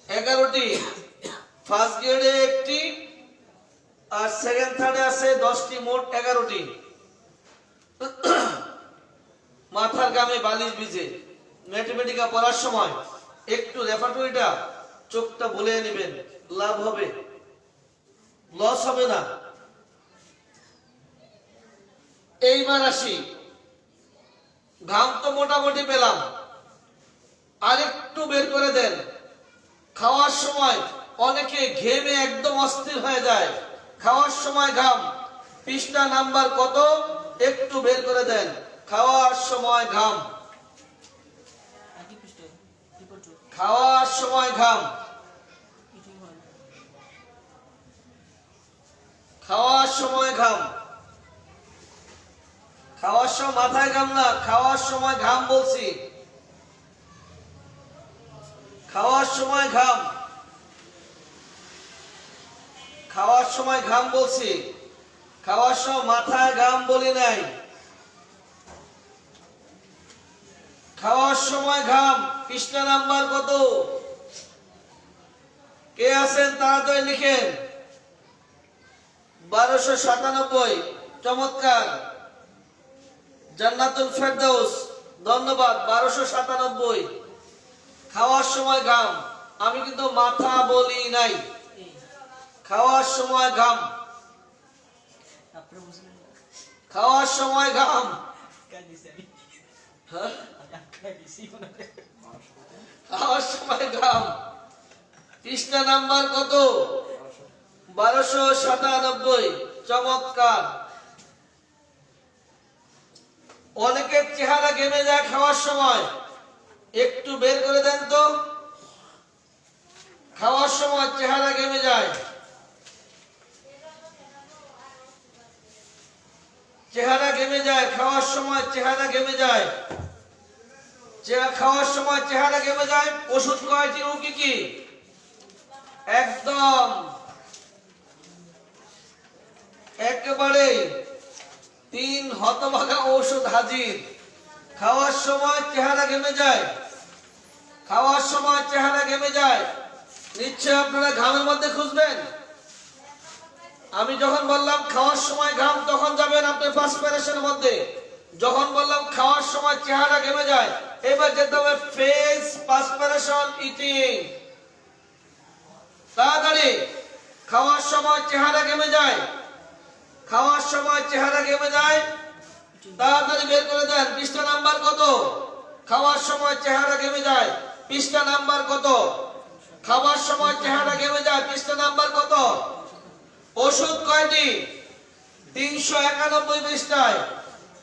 Speaker 1: 11টি ফার্স্ট গ্রেডে একটি, আর সেকেন্ড থার্ডে আছে 10টি, মোট 11টি। মাথার ঘামে বালিশ ভিজে ম্যাথমেটিকা পড়ার সময় একটু রেপার্টরিটা চোখটা বলে নেবেন, লাভ হবে, লস হবে না। এইবার আসি, ঘাম তো মোটামুটি পেলাম, আরেকটু বের করে দেন। খাওয়ার সময় অনেকে ঘেমে একদম অস্থির হয়ে যায়, খাওয়ার সময় ঘাম, পৃষ্ঠা নাম্বার কত? একটু বের করে দেন। খাওয়ার সময় ঘাম, খাওয়ার সময় ঘাম, খাওয়ার সময় ঘাম, খাওয়ার সময় মাথায় ঘাম না, খাওয়ার সময় ঘাম বলছি, খাওয়ার সময় ঘাম, খাওয়ার সময় ঘাম বলছি, খাওয়ার সময় মাথায় ঘাম বলি নাই। খাওয়ার সময় ঘাম, পৃষ্ঠা নাম্বার কত? কে আছেন তাড়াতাড়ি লিখেন। 1297, চমৎকার, জান্নাতুল ফেরদৌস, ধন্যবাদ। 1297, খাওয়ার সময় ঘাম, আমি কিন্তু মাথা বলি নাই, খাওয়ার সময় ঘাম, খাওয়ার সময় ঘাম, খাওয়ার সময় ঘাম, পৃষ্ঠা নাম্বার কত? 1297, চমৎকার। অনেকের চেহারা ঘেমে যায় খাওয়ার সময়, একটু বের করে দেন তো। খাওয়ার সময় চেহারা ঘেমে যায়, চেহারা ঘেমে যায়, খাওয়ার সময় চেহারা ঘেমে যায়, খাওয়ার সময় চেহারা ঘেমে যায়। ওষুধ কয়টি ও কি কি? একদম একেবারে 3 হতভাগা ঔষধ হাজির। খাওয়ার সময় চেহারা ঘেমে যায়, খাওয়ার সময় চেহারা ঘেমে যায়। নিশ্চয় আপনারা ঘামের মধ্যে খুঁজবেন। আমি যখন বললাম খাওয়ার সময় ঘাম, তখন যাবেন আপনি পার্সপিরেশনের মধ্যে। যখন বললাম খাওয়ার সময় চেহারা ঘেমে যায়, এবার যেতে হবে ফেস পার্সপিরেশন ইটিং। তাড়াতাড়ি, খাওয়ার সময় চেহারা ঘেমে যায়, খাওয়ার সময় চেহারা ঘেমে যায়, তাড়াতাড়ি বের করে দেন। পৃষ্ঠা নাম্বার কত? খাওয়ার সময় চেহারা ঘেমে যায়, পৃষ্ঠা নাম্বার কত? খাওয়ার সময় চেহারা ঘেমে যায়, পৃষ্ঠা নাম্বার কত? ওষুধ কয়টি? 391 পৃষ্ঠায়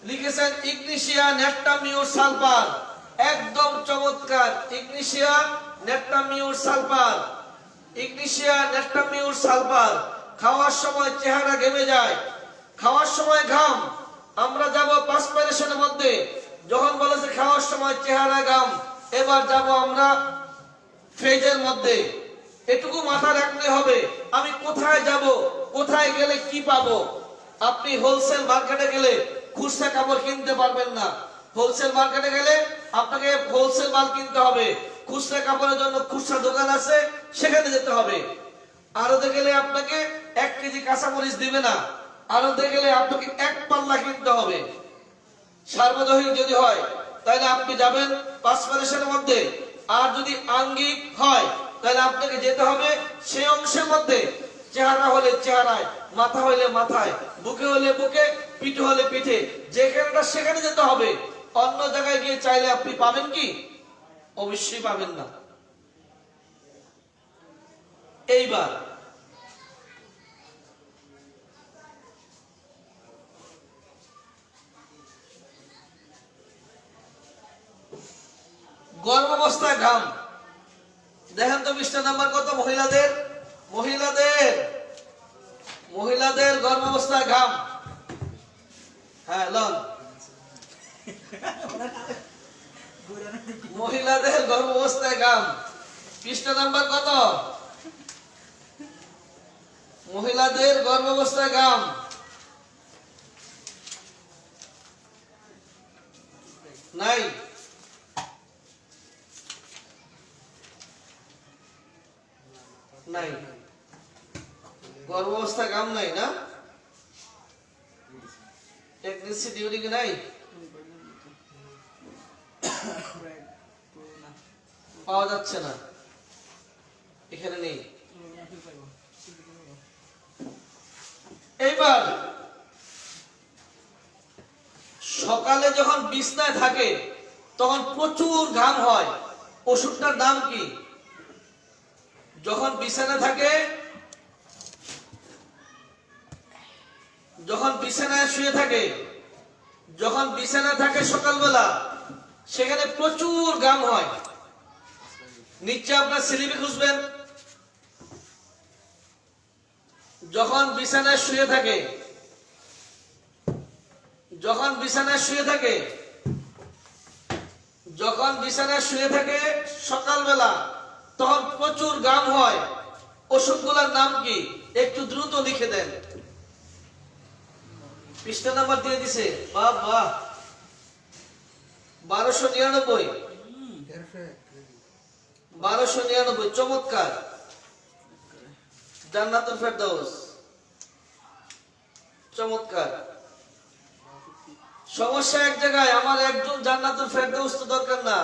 Speaker 1: লিখেছেন ইগনিশিয়া নেপটামিউর সালফার। একদম চমৎকার। Ignatia নেপটামিউর sulphur, Ignatia নেপটামিউর sulphur. খাওয়ার সময় চেহারা ঘেমে যায়, খাওয়ার সময় ঘাম। আমরা যাব পার্সপিরেশনের মধ্যে। যখন বলেছে খাওয়ার সময় চেহারা ঘাম, এবার যাব আমরা ফেজের মধ্যে। এটুকু মাথা রাখতে হবে, আমি কোথায় যাব, কোথায় গেলে কি পাবো। আপনি হোলসেল মার্কেটে গেলে খুচরা কাপড় কিনতে পারবেন না। হোলসেল মার্কেটে গেলে আপনাকে হোলসেল মাল কিনতে হবে। খুচরা কাপড়ের জন্য খুচরা দোকান আছে, সেখানে যেতে হবে। আড়তে গেলে আপনাকে 1 কেজি কাঁচামরিচ দিবে না, আড়তে গেলে আপনাকে 1 পাল্লা কিনতে হবে। সার্বজনীন যদি হয় তাহলে আপনি যাবেন পার্সপিরেশনের মধ্যে। আর যদি আঙ্গিক হয় তাহলে আপনাকে যেতে হবে সেই অংশের মধ্যে। চেহারা হলে চেহারায়, মাথা হলে মাথায়, বুকে হলে বুকে, পিঠে হলে পিঠে, যেখানেটা সেখানে যেতে হবে। অন্য জায়গায় গিয়ে চাইলে আপনি পাবেন কি? অবশ্যই পাবেন না। এইবার গর্ভাবস্থায় ঘাম দেখেন তো পৃষ্ঠা নাম্বার কত? মহিলাদের, মহিলাদের, মহিলাদের গর্ভাবস্থায় ঘাম। হ্যাঁ লন, মহিলাদের গর্ভাবস্থায় ঘাম। পৃষ্ঠা নাম্বার কত? মহিলাদের গর্ভাবস্থায় ঘাম। নাই, নাই, গর্ভাবস্থা ঘাম নাই না? প্রেগন্যান্সি ডিউরিং নাই, পাওয়া যাচ্ছে না, এখানে নেই। এইবার সকালে যখন বিছনায় থাকে তখন প্রচুর ঘাম হয়। ওষুধটার নাম কি? যখন বিছানায় থাকে, যখন বিছানায় শুয়ে থাকে, যখন বিছানায় থাকে সকালবেলা, সেখানে প্রচুর ঘাম হয়। নিচে আপনার স্লিপে খুঁজবেন। যখন বিছানায় শুয়ে থাকে, যখন বিছানায় শুয়ে থাকে, যখন বিছানায় শুয়ে থাকে সকালবেলা, তখন প্রচুর ঘাম হয়। ওষুধগুলোর নাম কি? একটু দ্রুত লিখে দেন। পৃষ্ঠা নাম্বার দিয়ে দিছে। বাহ বাহ, 1299, 1299, চমৎকার। জান্নাতুল ফেরদৌস, চমৎকার। সমস্যা এক জায়গায়, আমার একজন জান্নাতুল ফেরদৌস তো দরকার না,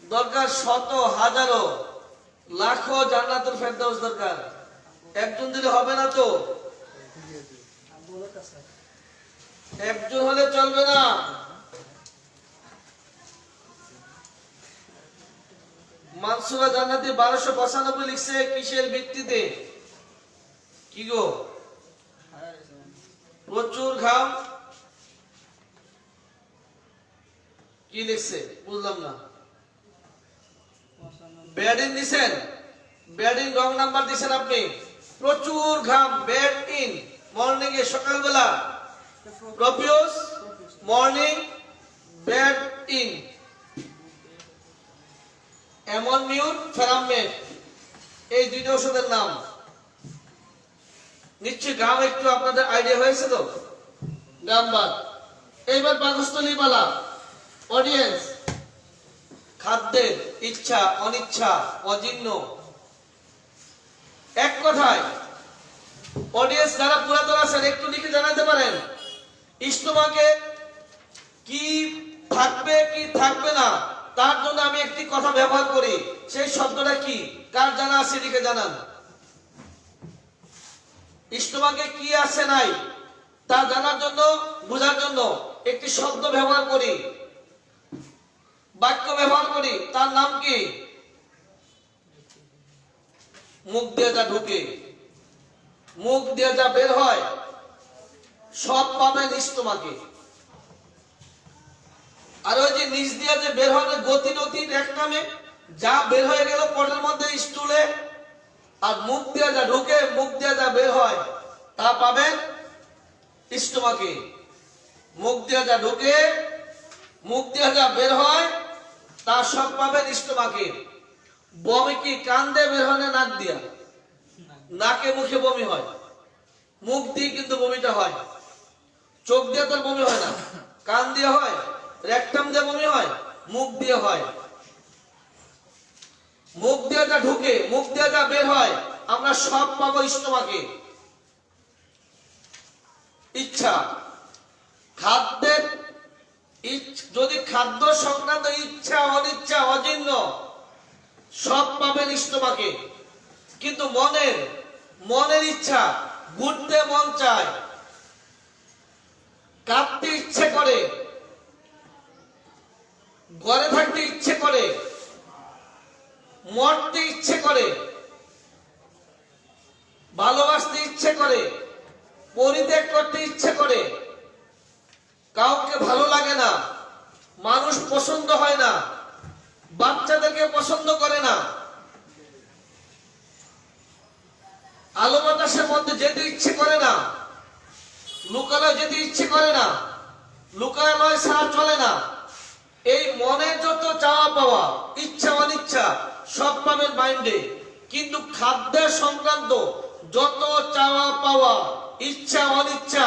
Speaker 1: দরকার শত হাজারো লাখো জান্নাতুল ফেরদৌস দরকার। একজন দিলে হবে না তো, একজন হলে চলবে না। মানসুরা জান্নাতি 1295 লিখছে কিসের ভিত্তিতে? কি গো? প্রচুর ঘাম, কি লিখছে বুঝলাম না। ব্যাডিং দিছেন, ব্যাডিং রং নাম্বার দিছেন আপনি। প্রচুর ঘাম, ব্যাড ইন মর্নিং এ, সকালবেলা প্রপিউস মর্নিং বেড ইন অ্যামোনিউর ফেরামেট এই দুইটা ওষুধের নাম নিশ্চয়ই গ্রাম একটু আপনাদের আইডিয়া হয়েছে তো গ্রামবাদ এইবার পাকস্থলী পালা অডিয়েন্স খাদ্যের ইচ্ছা অনিচ্ছা অজীর্ণ এক কথায় অডিয়েন্স যারা পুরাতন আছেন একটু লিখে জানাতে পারেন স্টোমাকে কি থাকবে কি থাকবে না তার জন্য আমি একটি কথা ব্যবহার করি সেই শব্দটা কি কার জানা আছে লিখে জানান স্টোমাকে কি আছে নাই তা জানার জন্য বোঝার জন্য একটি শব্দ ব্যবহার করি বাক্য ব্যবহার করি তার নাম কি মুখ দিয়ে যা ঢুকে মুখ দিয়ে যা বের হয় সব পাবেন স্টোমাকে আর ওই যে নিচ দিয়ে যে বের হয় গতি নতি রেকটামে যা বের হয়ে গেল পটের মধ্যে স্টুলে আর মুখ দিয়ে যা ঢুকে মুখ দিয়ে যা বের হয় তা পাবেন স্টোমাকে মুখ দিয়ে যা ঢুকে মুখ দিয়ে যা বের হয় তা সব পাবেন স্টোমাকে বমি কি কান দিয়ে বের হয় না নাক দিয়া নাকে মুখে বমি হয় মুখ দিয়ে কিন্তু বমিটা হয় চোখ দিয়ে তো বমি হয় না কান দিয়ে হয় রেকটাম দিয়ে বমি হয় মুখ দিয়ে হয় মুখ দিয়ে যা ঢুকে মুখ দিয়ে যা বের হয় আমরা সব পাবো স্টোমাকে ইচ্ছা খাদ্যের যদি খাদ্য সংক্রান্ত ইচ্ছা অনিচ্ছা অজীর্ণ সব পাবেন স্টোমাকে কিন্তু মনের ইচ্ছা ঘুরতে মন চায় কাঁদতে ইচ্ছে করে ঘরে থাকতে ইচ্ছে করে মরতে ইচ্ছে করে ভালোবাসতে ইচ্ছে করে পরিত্যাগ করতে ইচ্ছে করে কাউকে ভালো লাগে না মানুষ পছন্দ হয় না বাচ্চাদেরকে পছন্দ করে না আলো বাতাসের মধ্যে যেতে ইচ্ছে করে না লোকালয় যেতে ইচ্ছে করে না লোকালয় ছাড়া চলে না এই মনের যত চাওয়া পাওয়া ইচ্ছা অনিচ্ছা সব পাবেন মাইন্ডে কিন্তু খাদ্যের সংক্রান্ত যত চাওয়া পাওয়া ইচ্ছা অনিচ্ছা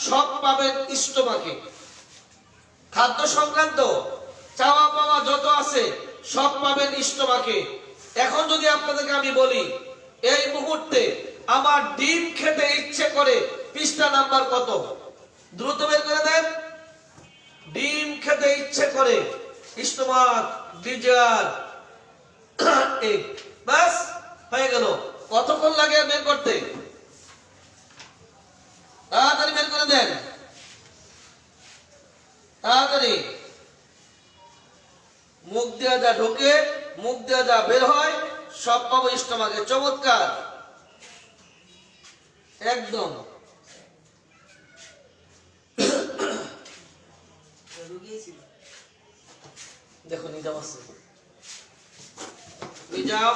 Speaker 1: সব পাবেন স্টোমাকে খাদ্য সংক্রান্ত চাওয়া পাওয়া যত আছে সব পাবেন স্টোমাকে এখন যদি আপনাদেরকে আমি বলি এই মুহূর্তে আমার ডিম খেতে ইচ্ছে করে পৃষ্ঠা নাম্বার কত দ্রুত বের করে দেন ডিম খেতে ইচ্ছে করে স্টোমাক ডিজার এক বাস হয়ে গেল কতক্ষণ লাগে বের করতে তাড়াতাড়ি বের করে দেন তাড়াতাড়ি মুখ দিয়ে যা ঢোকে মুখ দিয়ে যা বের হয় সব পাবো স্টোমাকে চমৎকার একদম দেখো নিজাম আছে নিজাম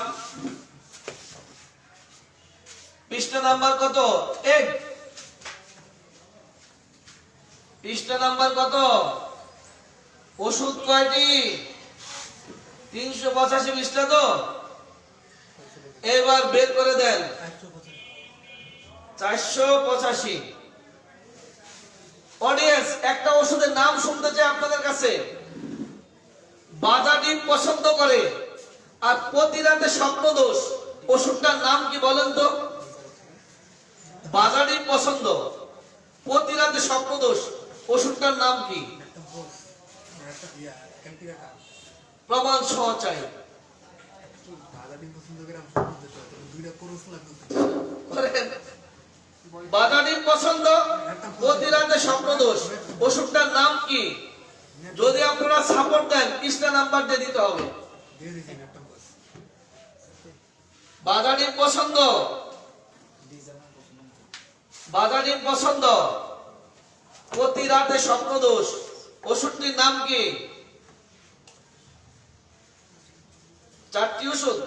Speaker 1: পৃষ্ঠা নাম্বার কত এক পৃষ্ঠা নাম্বার কত ওষুধ কয়টি 385 পৃষ্ঠা তো এবার বের করে দেন 485 অডিয়েন্স একটা ওষুধের নাম শুনতে চাই আপনাদের কাছে বাজা ডিম পছন্দ করে আর প্রতি রাতে স্বপ্ন দোষ ওষুধটার নাম কি বলেন তো বাজা ডিম পছন্দ প্রতি রাতে স্বপ্ন দোষ ওষুধটার নাম কি প্রমাণ সহ চাই বাজা ডিম পছন্দ প্রতি রাতে স্বপ্ন দোষ ওষুধটার নাম কি যদি আপনারা সাপোর্ট দেন পৃষ্ঠা নাম্বার দিয়ে দিতে হবে বাজা ডিম পছন্দ বাজা ডিম পছন্দ প্রতি রাতে স্বপ্ন দোষ ওষুধটির নাম কি চারটি ওষুধ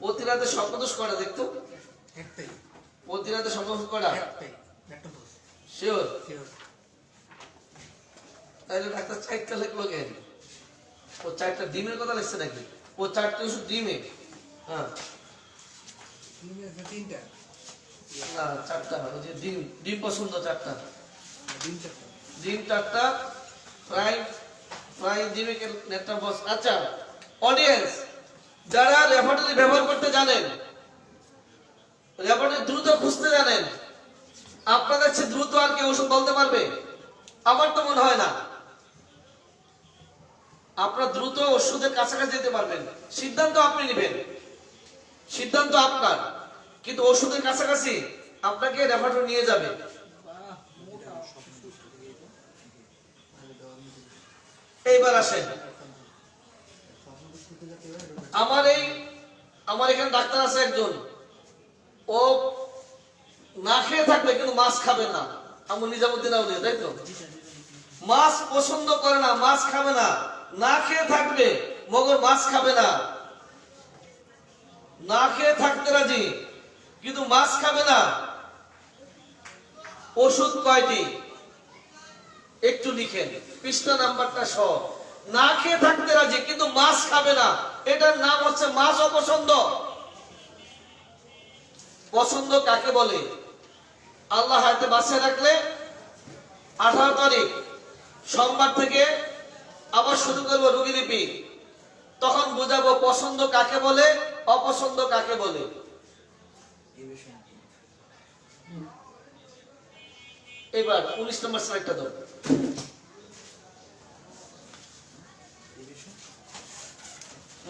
Speaker 1: প্রতি রাতে স্বপ্ন দোষ করে দেখতো প্রতি রাতে সম্ভব করা শিওর? তাহলে ডাক্তার 4টা লিখলো কেন? ও 4টা ডিমের কথা লিখছে নাকি? ও 4টা ওষুধ ডিমে? হ্যাঁ না 4টা, ওই যে ডিম, ডিম পছন্দ 4টা, ডিম 4টা ফ্রাই ফ্রাই ডিমে নেটটা বস। আচ্ছা অডিয়েন্স, যারা রেফার্টারি ব্যবহার করতে জানেন, রেফার্টারি দ্রুত খুঁজতে জানেন, আপনাদের চেয়ে দ্রুত আর কি ওষুধ বলতে পারবে? আমার তো মনে হয় না। আপনারা দ্রুত ওষুধের কাছাকাছি যেতে পারবেন, সিদ্ধান্ত আপনি নেবেন, সিদ্ধান্ত আপনার, কিন্তু ওষুধের কাছাকাছি আপনাকে রেফার্টারি নিয়ে যাবে। এইবার আসেন, আমার এখানে ডাক্তার আছে একজন, ও না খেয়ে থাকবে কিন্তু মাছ খাবে না। আমার নিজামুদ্দিন আউলিয়া, তাই তো? মাছ পছন্দ করে না, মাছ খাবে না, না খেয়ে থাকবে মগর মাছ খাবে না, না খেয়ে থাকতে রাজি কিন্তু মাছ খাবে না। ওষুধ কয়টি একটু লিখেন, পৃষ্ঠা নাম্বারটা সহ। না খেয়ে থাকতে রাজি কিন্তু মাছ খাবে না, এটার নাম হচ্ছে মাছ অপছন্দ। পছন্দ কাকে বলে? আল্লাহ হাতে বাঁচিয়ে রাখলে 18 তারিখ সোমবার থেকে আবার শুরু করবো রোগীলিপি, তখন বুঝাবো পছন্দ কাকে বলে, অপছন্দ কাকে বলে। এবার 19 নম্বর স্লাইডটা দাও।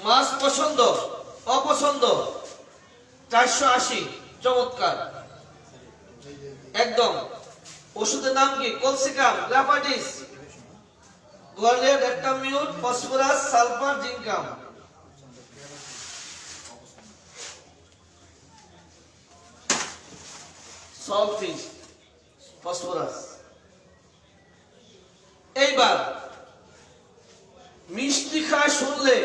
Speaker 1: মাছ পছন্দ অপছন্দ 480, চমৎকার একদম। ওষুধের নাম কি? কলসিকাম, গ্রাফাইটিস, গোয়ালিয়র, রেক্টামিউট, ফসফরাস, সালফার, জিঙ্কাম। সলফিশ, ফসফরাস। এইবার মিষ্টি খায় শুনলে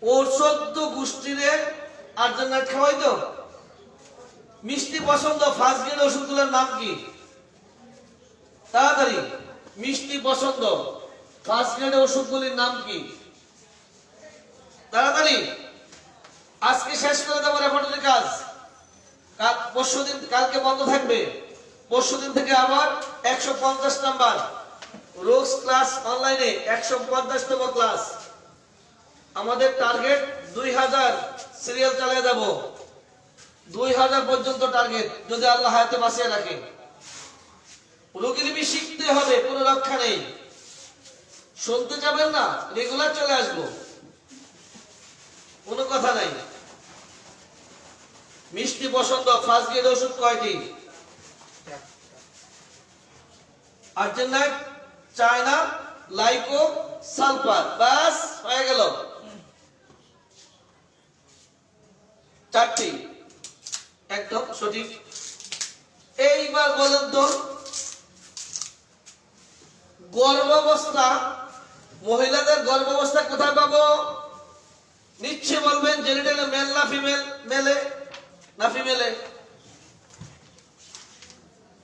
Speaker 1: ওর 14 গোষ্ঠীরে আর্জেন্টাইন খাওয়াই তো। মিষ্টি পছন্দ, ফার্স্ট গ্রেড ওষুধগুলোর নাম কি? তাড়াতাড়ি, মিষ্টি পছন্দ ফার্স্ট গ্রেড ওষুধগুলির নাম কি? তাড়াতাড়ি, আজকে শেষ করে দেবো রেফার্টারি কাজ। পরশুদিন, কালকে বন্ধ থাকবে, পরশুদিন থেকে আবার 150 নাম্বার রোজ ক্লাস অনলাইনে, 150তম ক্লাস। আমাদের টার্গেট 2000 সিরিয়াল চালিয়ে যাব, 2000 পর্যন্ত টার্গেট, যদি আল্লাহ হায়াতে বাঁচিয়ে রাখে। রোগীলিপি শিখতে হবে, কোনো রক্ষা নেই। শুনতে যাবেন না, রেগুলার চলে আসবো, কোনো কথা নাই। মিষ্টি পছন্দ, ফার্স্ট গ্রেড ওষুধ কয়টি? আর্জেন্টাইন, চায়না, লাইকো, সালফার, বাস হয়ে গেল 4টি, একদম সঠিক। এইবার বলেন তো, গর্ভাবস্থা, মহিলাদের গর্ভাবস্থা কোথায় পাবো? নিশ্চয় বলবেন জেনিটালে, মেল না ফিমেল? মেলে না ফিমেলে?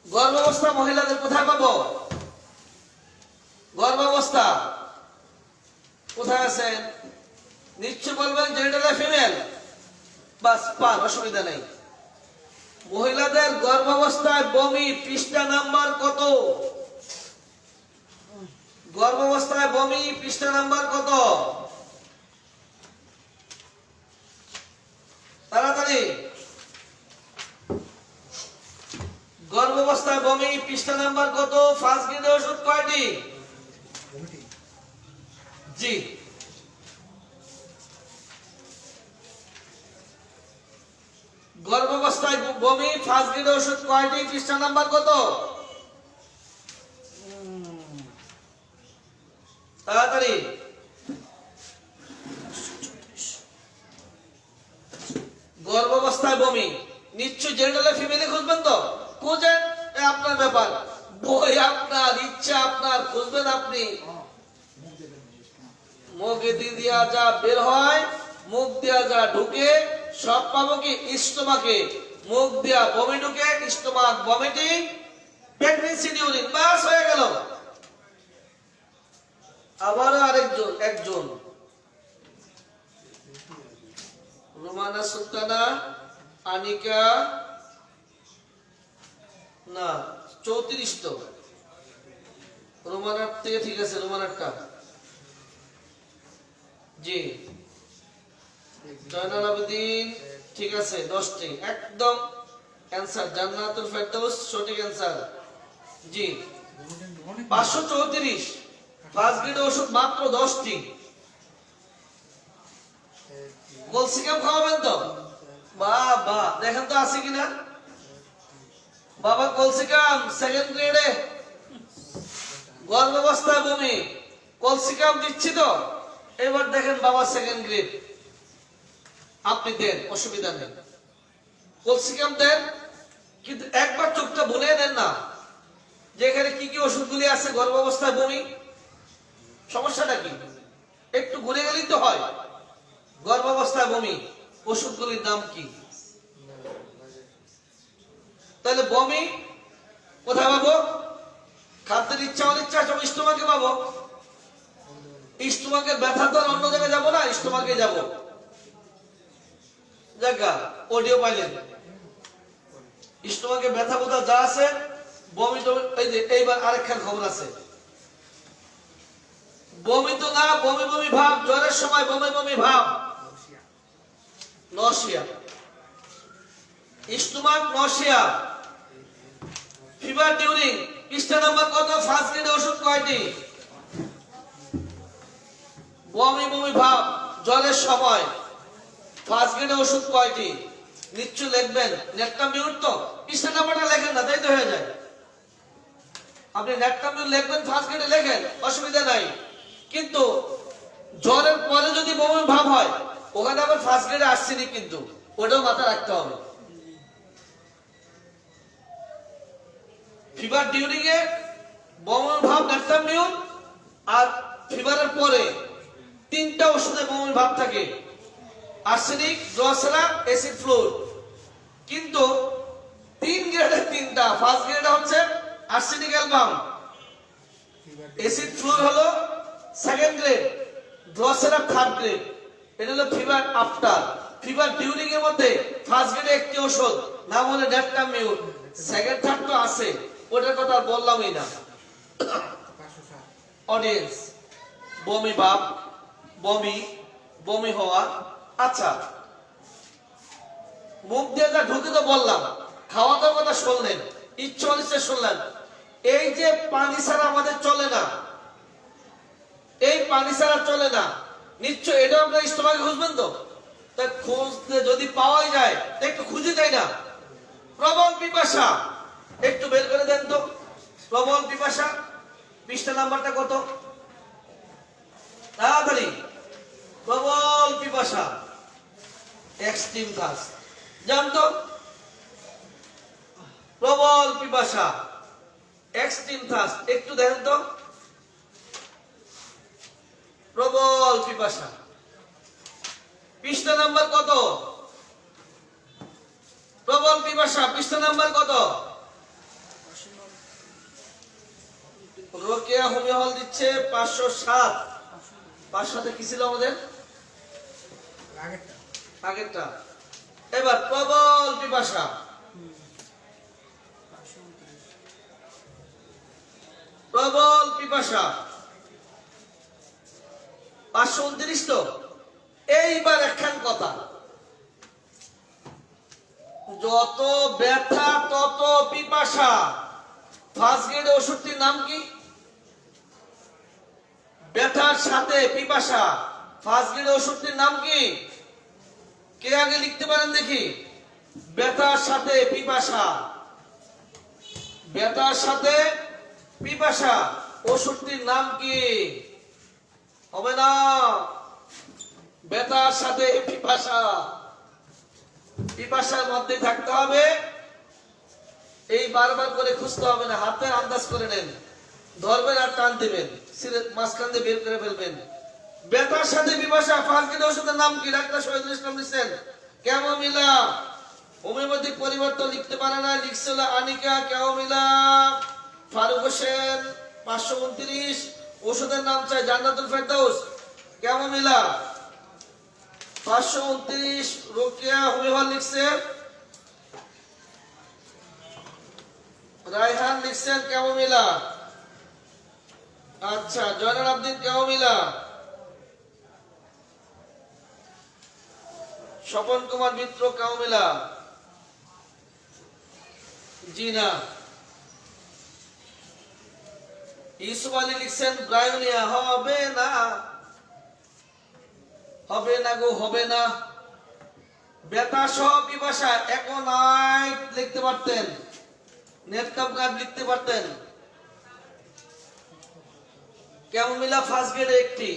Speaker 1: গর্ভাবস্থা মহিলাদের কোথায় পাবো? গর্ভাবস্থা কোথায় আছে? নিশ্চয় বলবেন জেনিটালে, ফিমেল। বাস পান, অসুবিধা নেই। মহিলাদের গর্ভাবস্থায় বমি, পৃষ্ঠা নাম্বার কত? গর্ভাবস্থায় বমি, পৃষ্ঠা নাম্বার কত? তাড়াতাড়ি, গর্ভাবস্থায় বমি, পৃষ্ঠা নাম্বার কত? ফার্স্ট গ্রেড ওষুধ কয়টি? জি, গর্ভাবস্থায় বমি, ফার্স্ট গ্রেড ওষুধ কয়টি? পৃষ্ঠা নাম্বার কত? তাড়াতাড়ি, গর্ভাবস্থায় বমি, নিশ্চয় জেনারেলে ফিমেলে খুঁজবেন তো? খুঁজেন, আপনার ব্যাপার, বই আপনার, ইচ্ছা আপনার, খুঁজবেন আপনি। মুখে দিয়া যা বের হয়, মুখ দিয়া যা ঢুকে, সব পাবো কি স্টোমাকে। মুখ দিয়া বমি ঢুকে, স্টোমাক ভমিটিং, প্রেগন্যান্সি ডিউরিং, বাস হয়ে গেল। আবারও একজন রোমানা সুলতানা, আনিকা, না 34 তো রোমানার থেকে ঠিক আছে, রোমানারটা জি। জয়নাল আবেদিন ঠিক আছে 10টি একদম অ্যানসার। জান্নাতুল ফেরদৌস সঠিক অ্যানসার জি। 534 ফার্স্ট গ্রেড ওষুধ মাত্র 10টি। ক্যালসিয়াম খাওয়াবেন তো? বাবা দেখেন তো আছে কিনা বাবা। ক্যালসিয়াম সেকেন্ড গ্রেডে গর্ভাবস্থায় বমি, ক্যালসিয়াম দিচ্ছি তো। এবার দেখেন বাবা সেকেন্ড গ্রেড, আপনি দেন, অসুবিধা নেই, ক্যালসিয়াম দেন, কিন্তু একবার চোখটা ভুলে দেন না যে এখানে কি কি ওষুধগুলি আছে। গর্ভাবস্থায় বমি, সমস্যাটা কি? একটু ঘুরে গেলেই তো হয়। গর্ভাবস্থায় বমি, ওষুধগুলির নাম কি? তাহলে বমি কোথায় পাবো? খাদ্যের ইচ্ছা অনিচ্ছা সব স্টোমাকে পাবো। স্টোমাকের ব্যথা তো অন্য জায়গায় যাবো না, স্টোমাকে যাবো। জায়গা অডিও পাইলেন, স্টোমাকে ব্যথা বোধা যা আছে, বমি তো এই যে এইবার আরেকখান খবর আছে। বমি তো না, বমি বমি ভাব, জ্বরের সময় বমি বমি ভাব, nausea, stomach nausea, fever during. পৃষ্ঠা নাম্বার কত? ফার্স্ট গ্রেডে ওষুধ কয়টি? বমি বমি ভাব, জ্বরের সময় ফার্স্ট গ্রেডে ওষুধ কয়টি? নিশ্চয় লিখবেন। নেট্টামিউর তো পৃষ্ঠা নাম্বারটা লেখেন না, তাই তো হয়ে যায়। আপনি নেট্টামিউর লিখবেন, ফার্স্ট গ্রেডে লেখেন, অসুবিধা নাই। কিন্তু জ্বরের পরে যদি বমি ভাব হয়, ওখানে আবার ফার্স্ট গ্রেডে আসছেনি, কিন্তু ওটাও মাথায় রাখতে হবে। ফিভার ডিউরিং এ বমি ভাব নেট্টামিউর, আর ফিভারের পরে তিনটা ওষুধে বমি ভাব থাকে, আর্সেনিক, ড্রোসেরা, অ্যাসিড ফ্লোর। কিন্তু তিন গ্রেডে তিনটা। ফার্স্ট গ্রেড হচ্ছে আর্সেনিক অ্যালবাম, অ্যাসিড ফ্লোর হলো second grade, Drosera third grade. এটা হলো ফিভার আফটার। ফিভার ডিউরিং এর মধ্যে ফার্স্ট গ্রেডে একটি ওষুধ, নাম হলো নেট্টামিউর। সেকেন্ড থার্ড তো আছে, ওটার কথা আর বললামই না। অডিয়েন্স, বমি ভাব, বমি বমি হওয়া, আচ্ছা মুখ দিয়ে যা ঢুকে তো বললাম, খাওয়া দাওয়ার কথা শুনলেন, ইচ্ছা অনিচ্ছা শুনলেন। এই যে পানি ছাড়া আমাদের চলে না, এই পানি ছাড়া চলে না, নিশ্চয় এটা আমরা স্টোমাকে খুঁজবেন তো। তা খুঁজতে যদি পাওয়াই যায়, একটু খুঁজে যাই না। প্রবল পিপাসা একটু বের করে দেন তো। প্রবল পিপাসা পৃষ্ঠা নাম্বারটা কত? তাড়াতাড়ি। প্রবল পিপাসা, এক্সট্রিম থার্স্ট, জানতো? প্রবল পিপাসা, এক্সট্রিম থার্স্ট, একটু দেখেন তো। প্রবল পিপাসা পৃষ্ঠা নাম্বার কত? প্রবল পিপাসা পৃষ্ঠা নাম্বার কত? রোকেয়া হোমিও হল দিচ্ছে 507। 500 কি ছিল আমাদের আগেরটা? এবার প্রবল পিপাসা, প্রবল পিপাসা 529 তো। এইবার একখান কথা, যত ব্যথা তত পিপাসা। ফার্স্ট গ্রেড ওষুধটির নাম কি? ব্যথার সাথে পিপাসা, ফার্স্ট গ্রেড ওষুধটির নাম কি? কে আগে লিখতে পারেন দেখি? ব্যথার সাথে পিপাসা, ব্যথার সাথে পিপাসা, ওষুধটির নাম কি? হবে না, ব্যথার সাথে পিপাসা, পিপাসার মধ্যে থাকতে হবে। এই বারবার করে খুঁজতে হবে না, হাতে আন্দাজ করে নেন, ধরবেন আর টান দিবেন, মাঝখান দিয়ে বের করে ফেলবেন। ব্যথার সাথে পিপাসা, ফার্স্ট গ্রেড ওষুধের নাম কি? ডাক্তার শহীদুল ইসলাম লিখছেন ক্যামোমিলা। হোমিওপ্যাথিক পরিবর্তন লিখতে পারে না, লিখছে হলো আনিকা ক্যাওমিলা ফারুক হোসেন 529। ওষুধের নাম চাই জান্নাতুল ফেরদাউস ক্যামোমিলা 529। রোকেয়া হোমিওপ্যাথ লিখছে, রায়হান লিখছেন ক্যামোমিলা। আচ্ছা, জয়নাল আব্দিন ক্যামোমিলা। স্বপন কুমার মিত্র ক্যামোমিলা। জি না। ইউসুফ আলী লিখছেন ব্রায়োনিয়া। হবে না, হবে না গো, হবে না। বেতা সহ পিপাসা একোনাইট লিখতে পারতেন, নেটকাপ কার্ড লিখতে পারতেন। ক্যামোমিলা ফার্স্ট গ্রেডে একটি,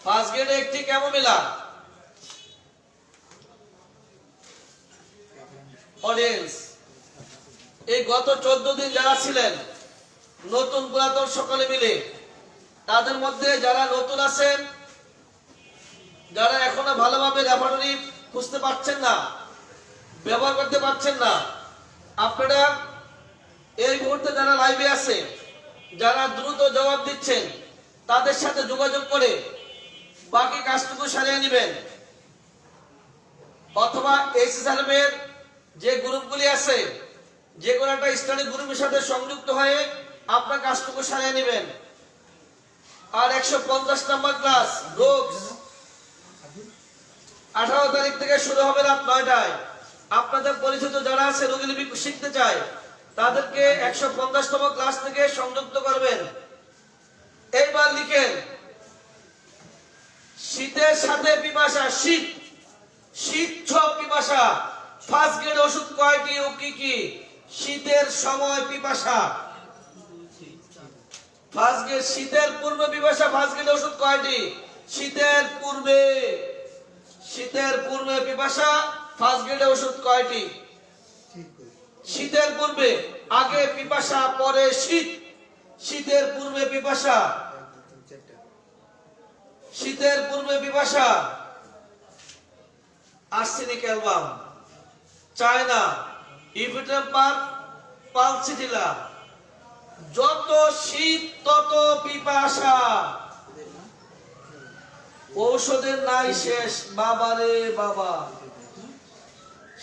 Speaker 1: ফার্স্ট গ্রেডে একটি ক্যামোমিলা। অডিয়েন্স, এই গত 14 দিন যারা ছিলেন নতুন পুরাতন সকলে মিলে, তাদের মধ্যে যারা নতুন আছেন, যারা এখনো ভালোভাবে রেফারেটরি খুঁজতে পারছেন না, ব্যবহার করতে পারছেন না, আপনারা এই মুহূর্তে যারা লাইভে আছে, যারা দ্রুত জবাব দিচ্ছেন, তাদের সাথে যোগাযোগ করে বাকি কাজটুকু সারিয়ে নেবেন। অথবা এইচএসআরএম যে গ্রুপগুলি আছে, যে কোনো একটা স্টাডি গ্রুপের সাথে সংযুক্ত হয়ে আপনার কাজটুকু সারিয়ে নেবেন। আর 150 নম্বর ক্লাস রোগস 18 তারিখ থেকে শুরু হবে রাত 9টায়। আপনাদের পরিচিত যারা আছে রোগীলিপি শিখতে চায়, তাদেরকে 150তম ক্লাস থেকে সংযুক্ত করবেন। এইবার লিখেন, শীতের সাথে পিপাসা। শীত, শীত ছ পিপাসা। ফার্স্ট গ্রেড ওষুধ কয়টি ও কি কি? শীতের সময় পিপাসা, ফার্স্ট গ্রেড। শীতের পূর্বে পিপাসা, ফার্স্ট গ্রেড ওষুধ কয়টি? শীতের পূর্বে, শীতের পূর্বে পিপাসা ফার্স্ট গ্রেড ওষুধ কয়টি? শীতের পূর্বে, আগে পিপাসা পরে শীত। শীতের পূর্বে পিপাসা, শীতের পূর্বে পিপাসা। আর্সেনিক অ্যালবাম, চায়না, ইভিটেম্পার, পালসিটিলা। যত শীত তত পিপাসা, ঔষধের নাই শেষ। বাবারে বাবা,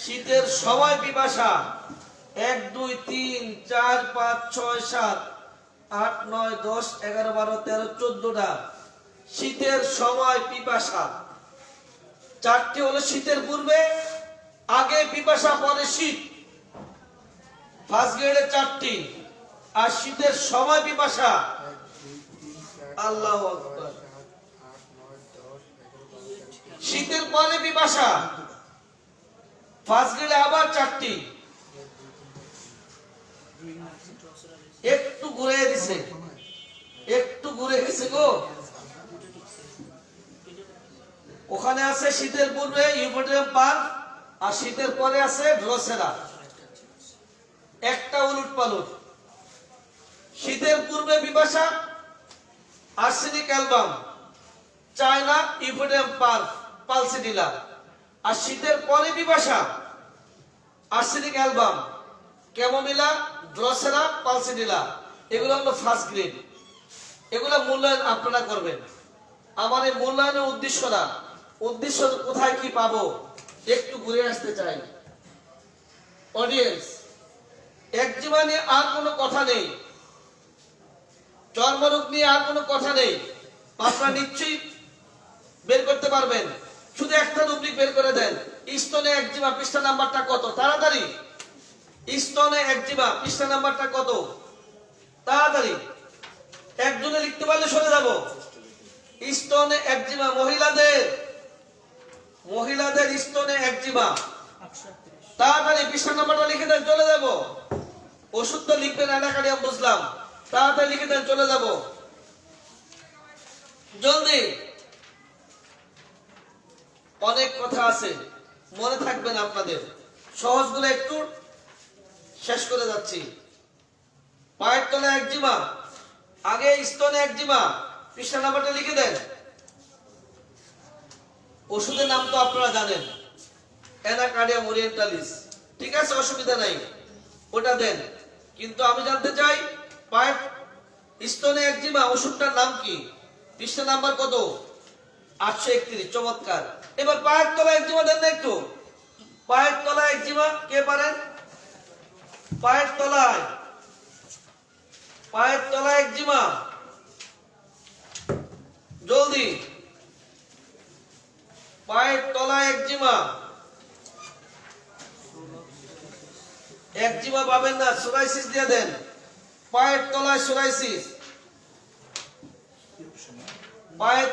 Speaker 1: শীতের সময় পিপাসা 1 2 3 4 5 6 7 8 9 10 11 12 13 14টা শীতের সময় পিপাসা। 4টি হলো শীতের পূর্বে, আগে পিপাসা পরে শীত। ফার্স্ট গ্রেডে 4টি। আর শীতের সময় পিপাসা, আল্লাহু আকবার। শীতের পরে পিপাসা, ফার্স্ট গ্রেডে আবার 4টি। একটু ঘুরে দিছে, একটু ঘুরে গেছে গো। ওখানে আছে শীতের পূর্বে ইউপোডিয়াম পার্ক, আর শীতের পরে আছে ড্রোসেরা। একটা উলট পালট। শীতের পূর্বে পিপাসা আর্সেনিক অ্যালবাম, চায়না ইউপোডিয়াম পার্ক, পালসিডিলা। আর শীতের পরে পিপাসা আর্সেনিক অ্যালবাম, ক্যামোমিলা, ড্রোসেরা, পালসিডিলা। এগুলো হলো ফার্স্ট গ্রেড। এগুলো মূল্যায়ন আপনারা করবেন। আমার এই মূল্যায়নের উদ্দেশ্যটা, উদ্দেশ্য কোথায় কি পাবো, একটু ঘুরে আসতে চাই। অডিয়েন্স, একজিমা নিয়ে আর কোনো কথা নেই, চর্মরোগ নিয়ে আর কোনো কথা নেই। আপনারা নিশ্চয়ই বের করতে পারবেন। শুধু একটা রুব্রিক বের করে দেন, স্তনে একজিমা পৃষ্ঠা নাম্বারটা কত? তাড়াতাড়ি। স্তনে একজিমা পৃষ্ঠা নাম্বারটা কত? তাড়াতাড়ি। একজনে লিখতে পারলে সরে যাব। স্তনে একজিমা মহিলাদের, মহিলাদের স্তনে একজিমা। তাড়াতাড়ি পৃষ্ঠা নাম্বারটা লিখে দেন, চলে যাব। ওষুধ তো লিখবেন এলাকাটি, আমি বুঝলাম। তাড়াতাড়ি লিখে দেন, চলে যাব জলদি। অনেক কথা আছে, মনে থাকবেন আপনাদের। সহজগুলো একটু শেষ করে যাচ্ছি। পায়ের তলায় একজিমা, আগে স্তনে একজিমা, পৃষ্ঠা নাম্বারটা লিখে দেন। ওষুধের নাম তো আপনারা জানেন। Anacardium orientalis. ঠিক আছে, অসুবিধা নাই, ওটা দেন। কিন্তু আমি জানতে চাই পায়ের স্তনে একজিমা ওষুধটার নাম কি? পৃষ্ঠা নাম্বার কত? 831। চমৎকার। এবার পায়ের তলায় একজিমা দেন না একটু। পায়ের তলায় একজিমা কে পারেন? পায়ের তলায় একজিমা, জলদি। পায়ের তলায় একজিমা, একজিমা পাবেন না, সোরাইসিস দিয়ে দেন। পায়ের তলায় সোরাইসিস, পায়ের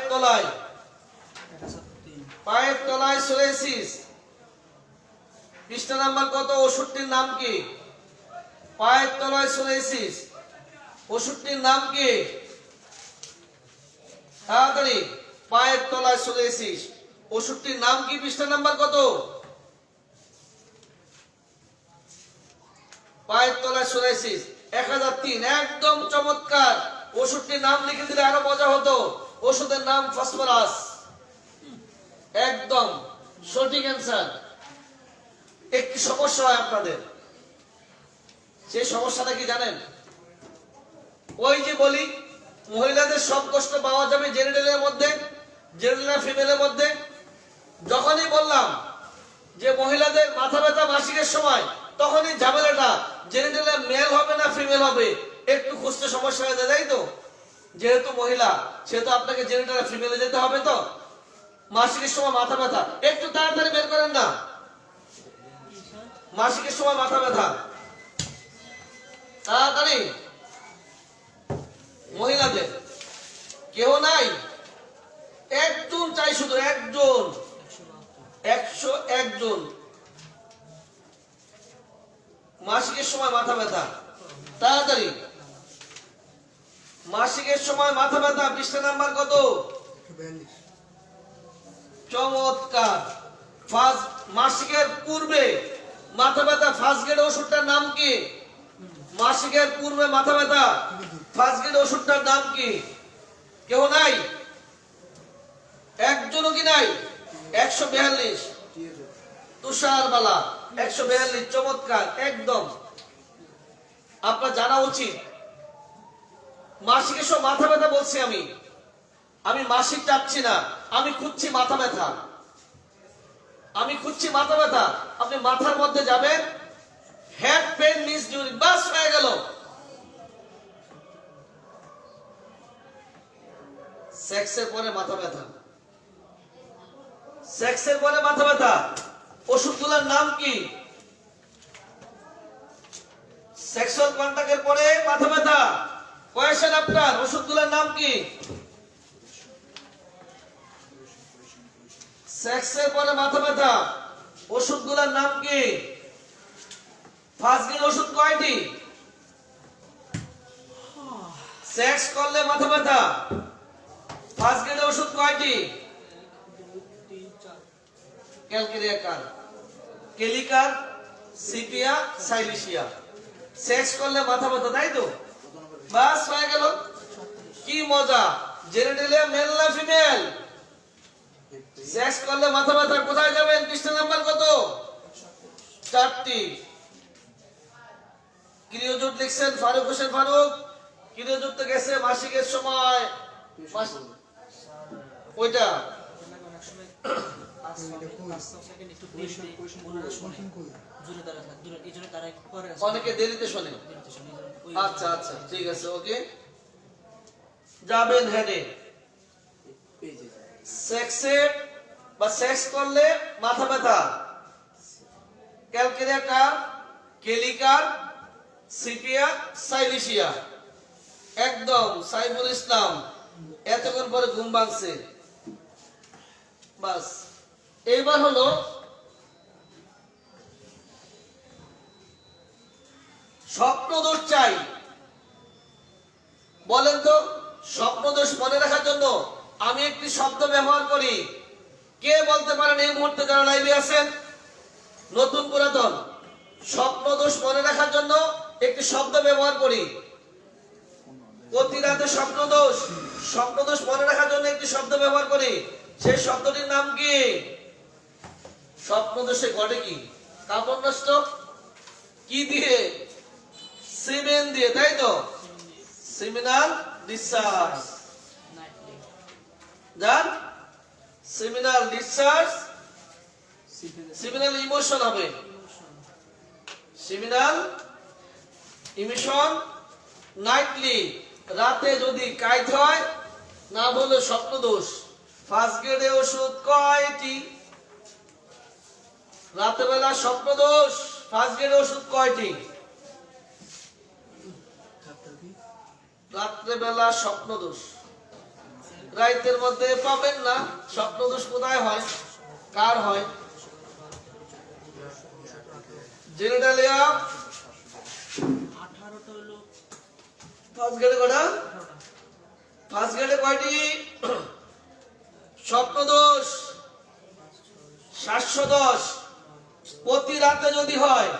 Speaker 1: তলায় সোরাইসিস। পৃষ্ঠা নাম্বার কত? ওষুধটির নাম কি? পায়ের তলায় সোরাইসিস, ওষুধটির নাম কি? তাড়াতাড়ি। পায়ের তলায় সোরাইসিস, ওষুধটির নাম কি? পৃষ্ঠা নাম্বার কত? পায়ের তলায় সোরাইসিস 1003। একদম চমৎকার। ওষুধটির নাম লিখে দিলে আরো মজা হতো। ওষুধের নাম ফসফরাস। একদম সঠিক অ্যান্সার। একটি সমস্যা হয় আপনাদের, সেই সমস্যাটা কি জানেন? ওই যে বলি মহিলাদের সব কষ্ট পাওয়া যাবে জেনিটালের মধ্যে, জেনিটাল ফিমেলের মধ্যে। যখনই বললাম যে মহিলাদের মাথা ব্যথা মাসিকের সময়, তখনই ঝামেলাটা জেনিটালে মেল হবে না ফিমেল হবে একটু খুঁজতে সমস্যা হয়ে যায়, তাই তো? যেহেতু মহিলা সেহেতু আপনাকে জেনিটালে ফিমেলে যেতে হবে। তো মাসিকের সময় মাথা ব্যথা একটু তাড়াতাড়ি বের করেন না। মাসিকের সময় মাথা ব্যথা তাড়াতাড়ি। মহিলাদের কেউ নাই? একজন চাই, শুধু একজন। 101 জন। মাসিকের সময় মাথা ব্যথা তাড়াতাড়ি। মাসিকের সময় মাথা ব্যথা পৃষ্ঠা নাম্বার কত? চমৎকার। মাসিকের পূর্বে মাথা ব্যথা ফার্স্ট গ্রেড ওষুধটার নাম কি? মাসিকের পূর্বে মাথা ব্যথা ফার্স্ট গ্রেড ওষুধটার নাম কি? কেউ নাই? একজনও কি নাই? 142 তুষারবালা 142। চমৎকার। একদম আপনার জানা উচিত। মাসিকের সময় মাথা ব্যথা বলছি আমি মাসিক চাচ্ছি না, আমি খুঁজছি মাথা ব্যথা। আপনি মাথার মধ্যে যাবেন, হেড পেইন মিস ডিউরিং, বাস হয়ে গেল। সেক্সের পরে মাথা ব্যথা, সেক্সের পরে মাথা ব্যথা ওষুধগুলোর নাম কি? সেক্সুয়াল কন্টাক্টের পরে মাথা ব্যথা কোয়েশ্চেন আপনার, ওষুধগুলোর নাম কি? সেক্সের পরে মাথা ব্যথা ওষুধগুলোর নাম কি? ফার্স্ট গ্রেড ওষুধ কয়টি? সেক্স করলে মাথা ব্যথা ফার্স্ট গ্রেড ওষুধ কয়টি? ক্যালকেরিয়াকার, কেলিকার, সিপিয়া, সাইলিশিয়া। সেক্স করলে মাথা ব্যথা, তাই তো? বাস হয়ে গেল। কি মজা। জেনিটালিয়া মেল না ফিমেল? সেক্স করলে মাথা ব্যথা। কোথায় যাবেন? পৃষ্ঠা নাম্বার কত? 4টি। ক্রিয়োজোট লিখছেন ফারুক হোসেন ফারুক। ক্রিয়োজোট তো গেছে মাসিকের সময়, ওইটা অনেকে দেরিতে শোনে। আচ্ছা আচ্ছা ঠিক আছে, ওকে। যাবেন হেডে। সেক্সে বা সেক্স করলে মাথা ব্যথা ক্যালকেরিয়াকার, কেলিকার, সিপিয়া, সাইলিশিয়া। একদম সাইফুল ইসলাম এতক্ষণ পরে ঘুম ভাঙছে। বাস। এইবার হলো স্বপ্নদোষ চাই। বলেন তো, স্বপ্নদোষ মনে রাখার জন্য আমি একটি শব্দ ব্যবহার করি। কে বলতে পারেন এই মুহূর্তে যারা লাইভে আছেন? নতুন পুরাতন। স্বপ্নদোষ মনে রাখার জন্য একটি শব্দ ব্যবহার করি। প্রতি রাতে স্বপ্নদোষ মনে রাখার জন্য একটি শব্দ ব্যবহার করি। সেই শব্দটির নাম কি? স্বপ্নদোষে ঘটে কি? কাপড় নষ্ট কি দিয়ে? সিমেন্ট দিয়ে, তাই তো? সেমিনাল ডিসচার্জ, যার সেমিনাল ডিসচার্জ, সেমিনাল ইমোশন হবে, সেমিনাল ইমোশন নাইটলি, রাতে যদি কাইট হয় না বলে স্বপ্ন দোষ। ফার্স্ট গ্রেডে ওষুধ কয়টি? রাতে বেলা স্বপ্ন দোষ ফার্স্ট গ্রেডে ওষুধ কয়টি? রাত্রে বেলা স্বপ্ন দোষ রাতের মধ্যে পাবেন না। স্বপ্ন দোষ কোথায় হয়, কার হয়? জেনিটালিয়া
Speaker 2: 18টা হলো
Speaker 1: ফার্স্ট গ্রেডে কটা? ফার্স্ট গ্রেডে কয়টি স্বপ্ন দোষ? 710। প্রতি রাতে যদি হয়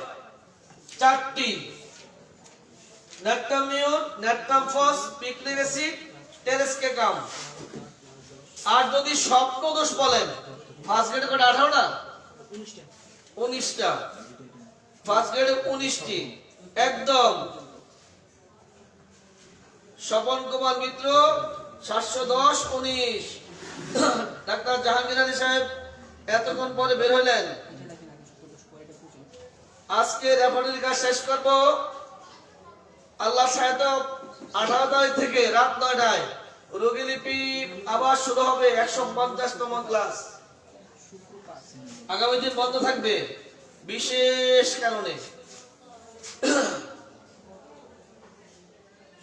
Speaker 1: 4টি, ন্যাট্রামিউন, ন্যাট্রামফস, পিকলিক অ্যাসিড, টেরেসকেকাম। আর যদি স্বপ্ন দোষ বলেন, ফার্স্ট গ্রেডে কটা? 18টা, 19টা। ফার্স্ট গ্রেডে 19টি। একদম স্বপন কুমার মিত্র 710 19। ডাক্তার জাহাঙ্গীর আলী সাহেব এতক্ষণ পরে বের হলেন। আজকে রেফারেল কাজ শেষ করব। আল্লাহ সাহেব 18 তারিখ থেকে রাত 9টায় রোগীলিপি আবার শুরু হবে 150তম ক্লাস। আগামী দিন বন্ধ থাকবে বিশেষ কারণে।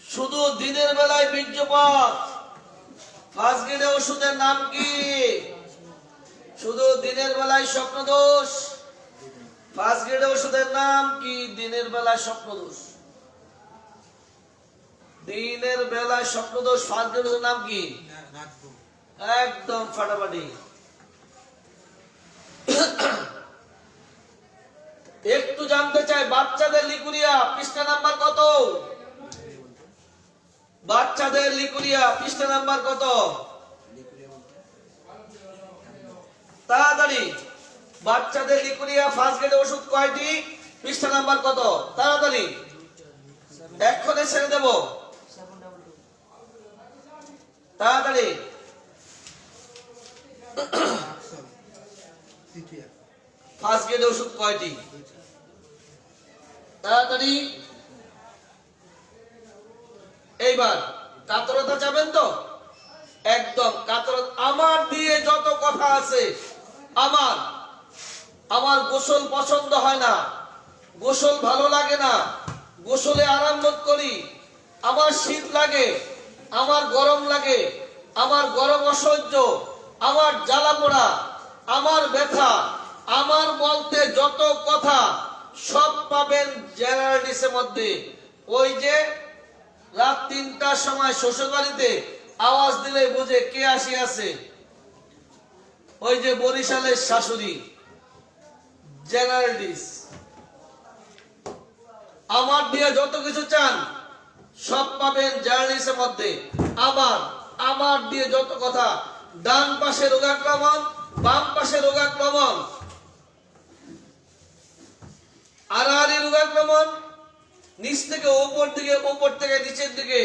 Speaker 1: শুধু দিনের বেলায় বীর্যপাত। ফার্স্ট গ্রেডে ওষুধের নাম কি? শুধু দিনের বেলায় স্বপ্ন দোষ। ফার্স্ট গ্রেডে ওষুধের নাম কি? দিনের বেলায় স্বপ্ন দোষ। দিনের বেলায় স্বপ্ন দোষ ফার্স্ট গ্রেডের নাম কি? একদম ফাটাফাটি। একটু জানতে চাই, বাচ্চাদের লিকুরিয়া পৃষ্ঠা নাম্বার কত? বাচ্চাদের লিকুরিয়া পৃষ্ঠা নাম্বার কত? তাড়াতাড়ি। বাচ্চাদের লিকুরিয়া ফার্স্ট গ্রেডে ওষুধ কয়টি? পৃষ্ঠা নাম্বার কত? তাড়াতাড়ি, এক্ষুনি ছেড়ে দেব। তাড়াতাড়ি। ফার্স্ট গ্রেডে ওষুধ কয়টি? তাড়াতাড়ি। এইবার কাতরতা যাবেন তো? একদম কাতরতা। আমার দিয়ে যত কথা আছে, আমার গোসল পছন্দ হয় না, গোসল ভালো লাগে না, গোসলে আরাম বোধ করি, আমার শীত লাগে, আমার গরম লাগে, আমার গরম অসহ্য, আমার জ্বালা পোড়া, আমার ব্যথা, আমার বলতে যত কথা সব পাবেন জেনারেলিসের মধ্যে। ওই যে রাত 3টার সময় শ্বশুর বাড়িতে আওয়াজ দিলে বুঝে কে আসিয়াছে, ওই যে বরিশালের শাশুড়ি, জেনারেলিস। আমার দিয়ে যত কিছু চান সব পাবেন জেনারেলিসের মধ্যে। আমার দিয়ে যত কথা, ডান পাশে রোগাক্রমণ, বাম পাশে রোগাক্রমণ, আড়াআড়ি রোগাক্রমণ, নিচ থেকে উপর দিকে, উপর থেকে নিচের দিকে,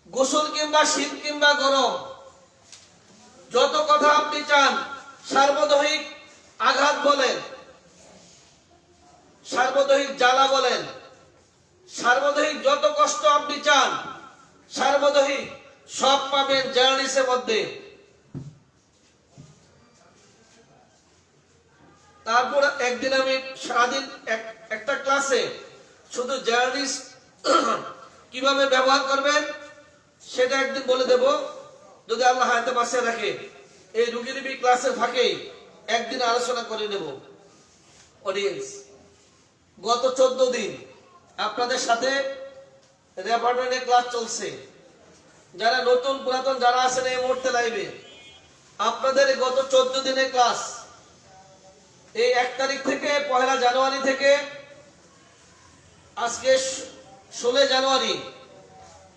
Speaker 1: গোসল কিংবা শীত কিংবা গরম, যত কথা আপনি চান। সার্বদৈহিক আঘাত বলেন, সার্বদৈহিক জ্বালা বলেন, সার্বদৈহিক যত কষ্ট আপনি চান, সার্বদৈহিক সব পাবেন জার্নিসের মধ্যে। তারপর একদিন আমি সারাদিন একটা ক্লাসে শুধু জার্নিস কিভাবে ব্যবহার করবেন সেটা একদিন বলে দেব, যদি আল্লাহ হায়াতে বাঁচিয়ে রাখে। এই রুগীলিপি ক্লাসের ফাঁকেই একদিন আলোচনা করে নেব। অডিয়েন্স, গত 14 দিন আপনাদের সাথে রেপার্টমেন্টের ক্লাস চলছে। যারা নতুন পুরাতন যারা আছেন এই মুহূর্তে লাইভে, আপনাদের গত 14 দিনের ক্লাস, এই 1 তারিখ থেকে 1 জানুয়ারি থেকে আজকে 16 জানুয়ারি,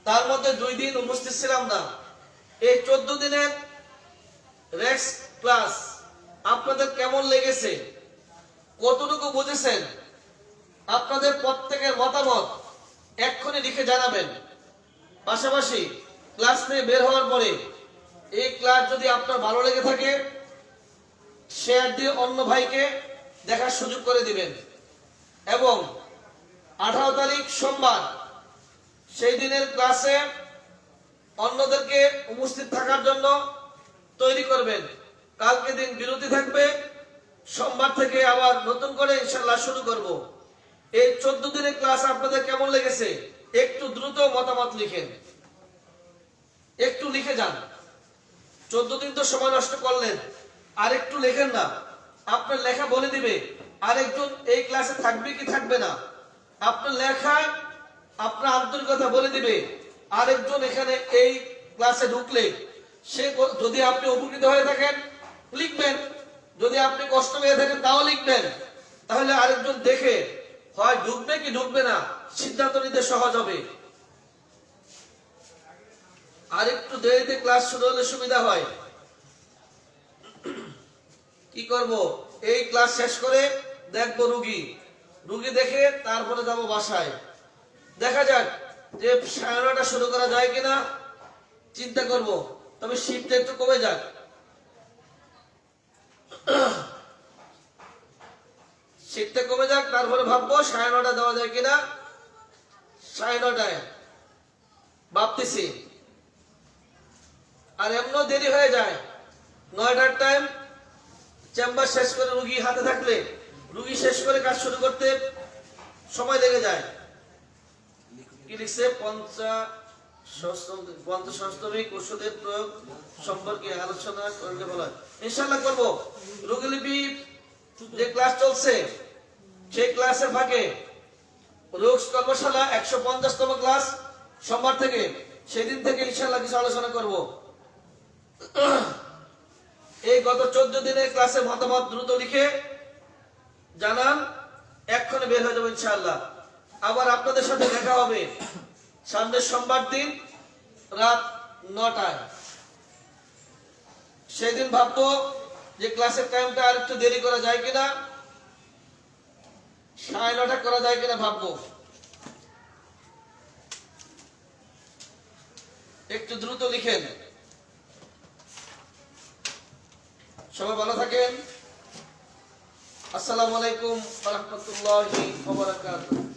Speaker 1: তার মধ্যে 2 দিন উপস্থিত ছিলাম না। এই 14 দিনের রেক্স ক্লাস আপনাদের কেমন লেগেছে, কতটুকু বুঝেছেন, আপনাদের প্রত্যেকের মতামত এক্ষুনি লিখে জানাবেন। পাশাপাশি ক্লাস থেকে বের হওয়ার পরে এই ক্লাস যদি আপনার ভালো লেগে থাকে শেয়ার দিয়ে অন্য ভাইকে দেখার সুযোগ করে দিবেন। এবং 18 তারিখ সোমবার সেই দিনের ক্লাসে অন্যদেরকে উপস্থিত থাকার জন্য তৈরি করবেন। কালকে দিন বিরতি থাকবে, সোমবার থেকে আবার নতুন করে ইনশাআল্লাহ শুরু করব। এই 14 দিনের ক্লাস আপনাদের কেমন লেগেছে একটু দ্রুত মতামত লিখেন, একটু লিখে যান। 14 দিন তো সময় নষ্ট করলেন, আর একটু লেখেন না, আপনার লেখা বলে দিবে আরেকজন এই ক্লাসে থাকবে কি থাকবে না। আপনার লেখায় আপনার আন্তরিকতা বলে দিবে আরেকজন এখানে এই ক্লাসে ঢুকলে সে যদি আপনি উপকৃত হয়ে থাকেন লিখবেন, যদি আপনি কষ্ট পেয়ে থাকেন তাও লিখবেন। তাহলে আরেকজন দেখে হয় ঢুকবে কি ঢুকবে না সিদ্ধান্ত নিতে সহজ হবে। আর একটু দেরিতে ক্লাস শুরু হলে সুবিধা হয়। কি করব, এই ক্লাস শেষ করে দেখবো রুগী দেখে তারপরে যাবো বাসায়। দেখা যাক যে 9:30টা শুরু করা যায় কিনা, চিন্তা করব। তবে শিফটটা একটু কমে যাক, শিফটটা কমে যাক, তারপরে ভাববো 9:30 দেওয়া যায় কিনা। 9:30 ভাবতেছি। আর এমনও দেরি হয়ে যায়, 9টার টাইম চেম্বার শেষ করে রুগী হাতে থাকলে রুগী শেষ করে কাজ শুরু করতে সময় লেগে যায়। কি লিখছে, 50 ওষুধের প্রয়োগ সম্পর্কে আলোচনা করলে বলা হয়। ইনশাআল্লাহ করব। রোগীলিপি যে ক্লাস চলছে সেই ক্লাসের ফাঁকে রোগ কর্মশালা 150তম ক্লাস সোমবার থেকে, সেদিন থেকে ইনশাআল্লাহ কিছু আলোচনা করব। এই গত 14 দিনের ক্লাসে মতামত দ্রুত লিখে জানান, এক্ষুনি বের হয়ে যাবো ইনশাআল্লাহ। আবার আপনাদের সাথে দেখা হবে সামনের সোমবার দিন রাত 9টায়। সেদিন ভাববো যে ক্লাসের টাইমটা আর একটু দেরি করা যায় কিনা, 9:30 করা যায় কিনা ভাববো। একটু দ্রুত লিখেন। সবাই ভালো থাকেন। আসসালামু আলাইকুম ওয়া রাহমাতুল্লাহি ওয়া বারাকাতুহু।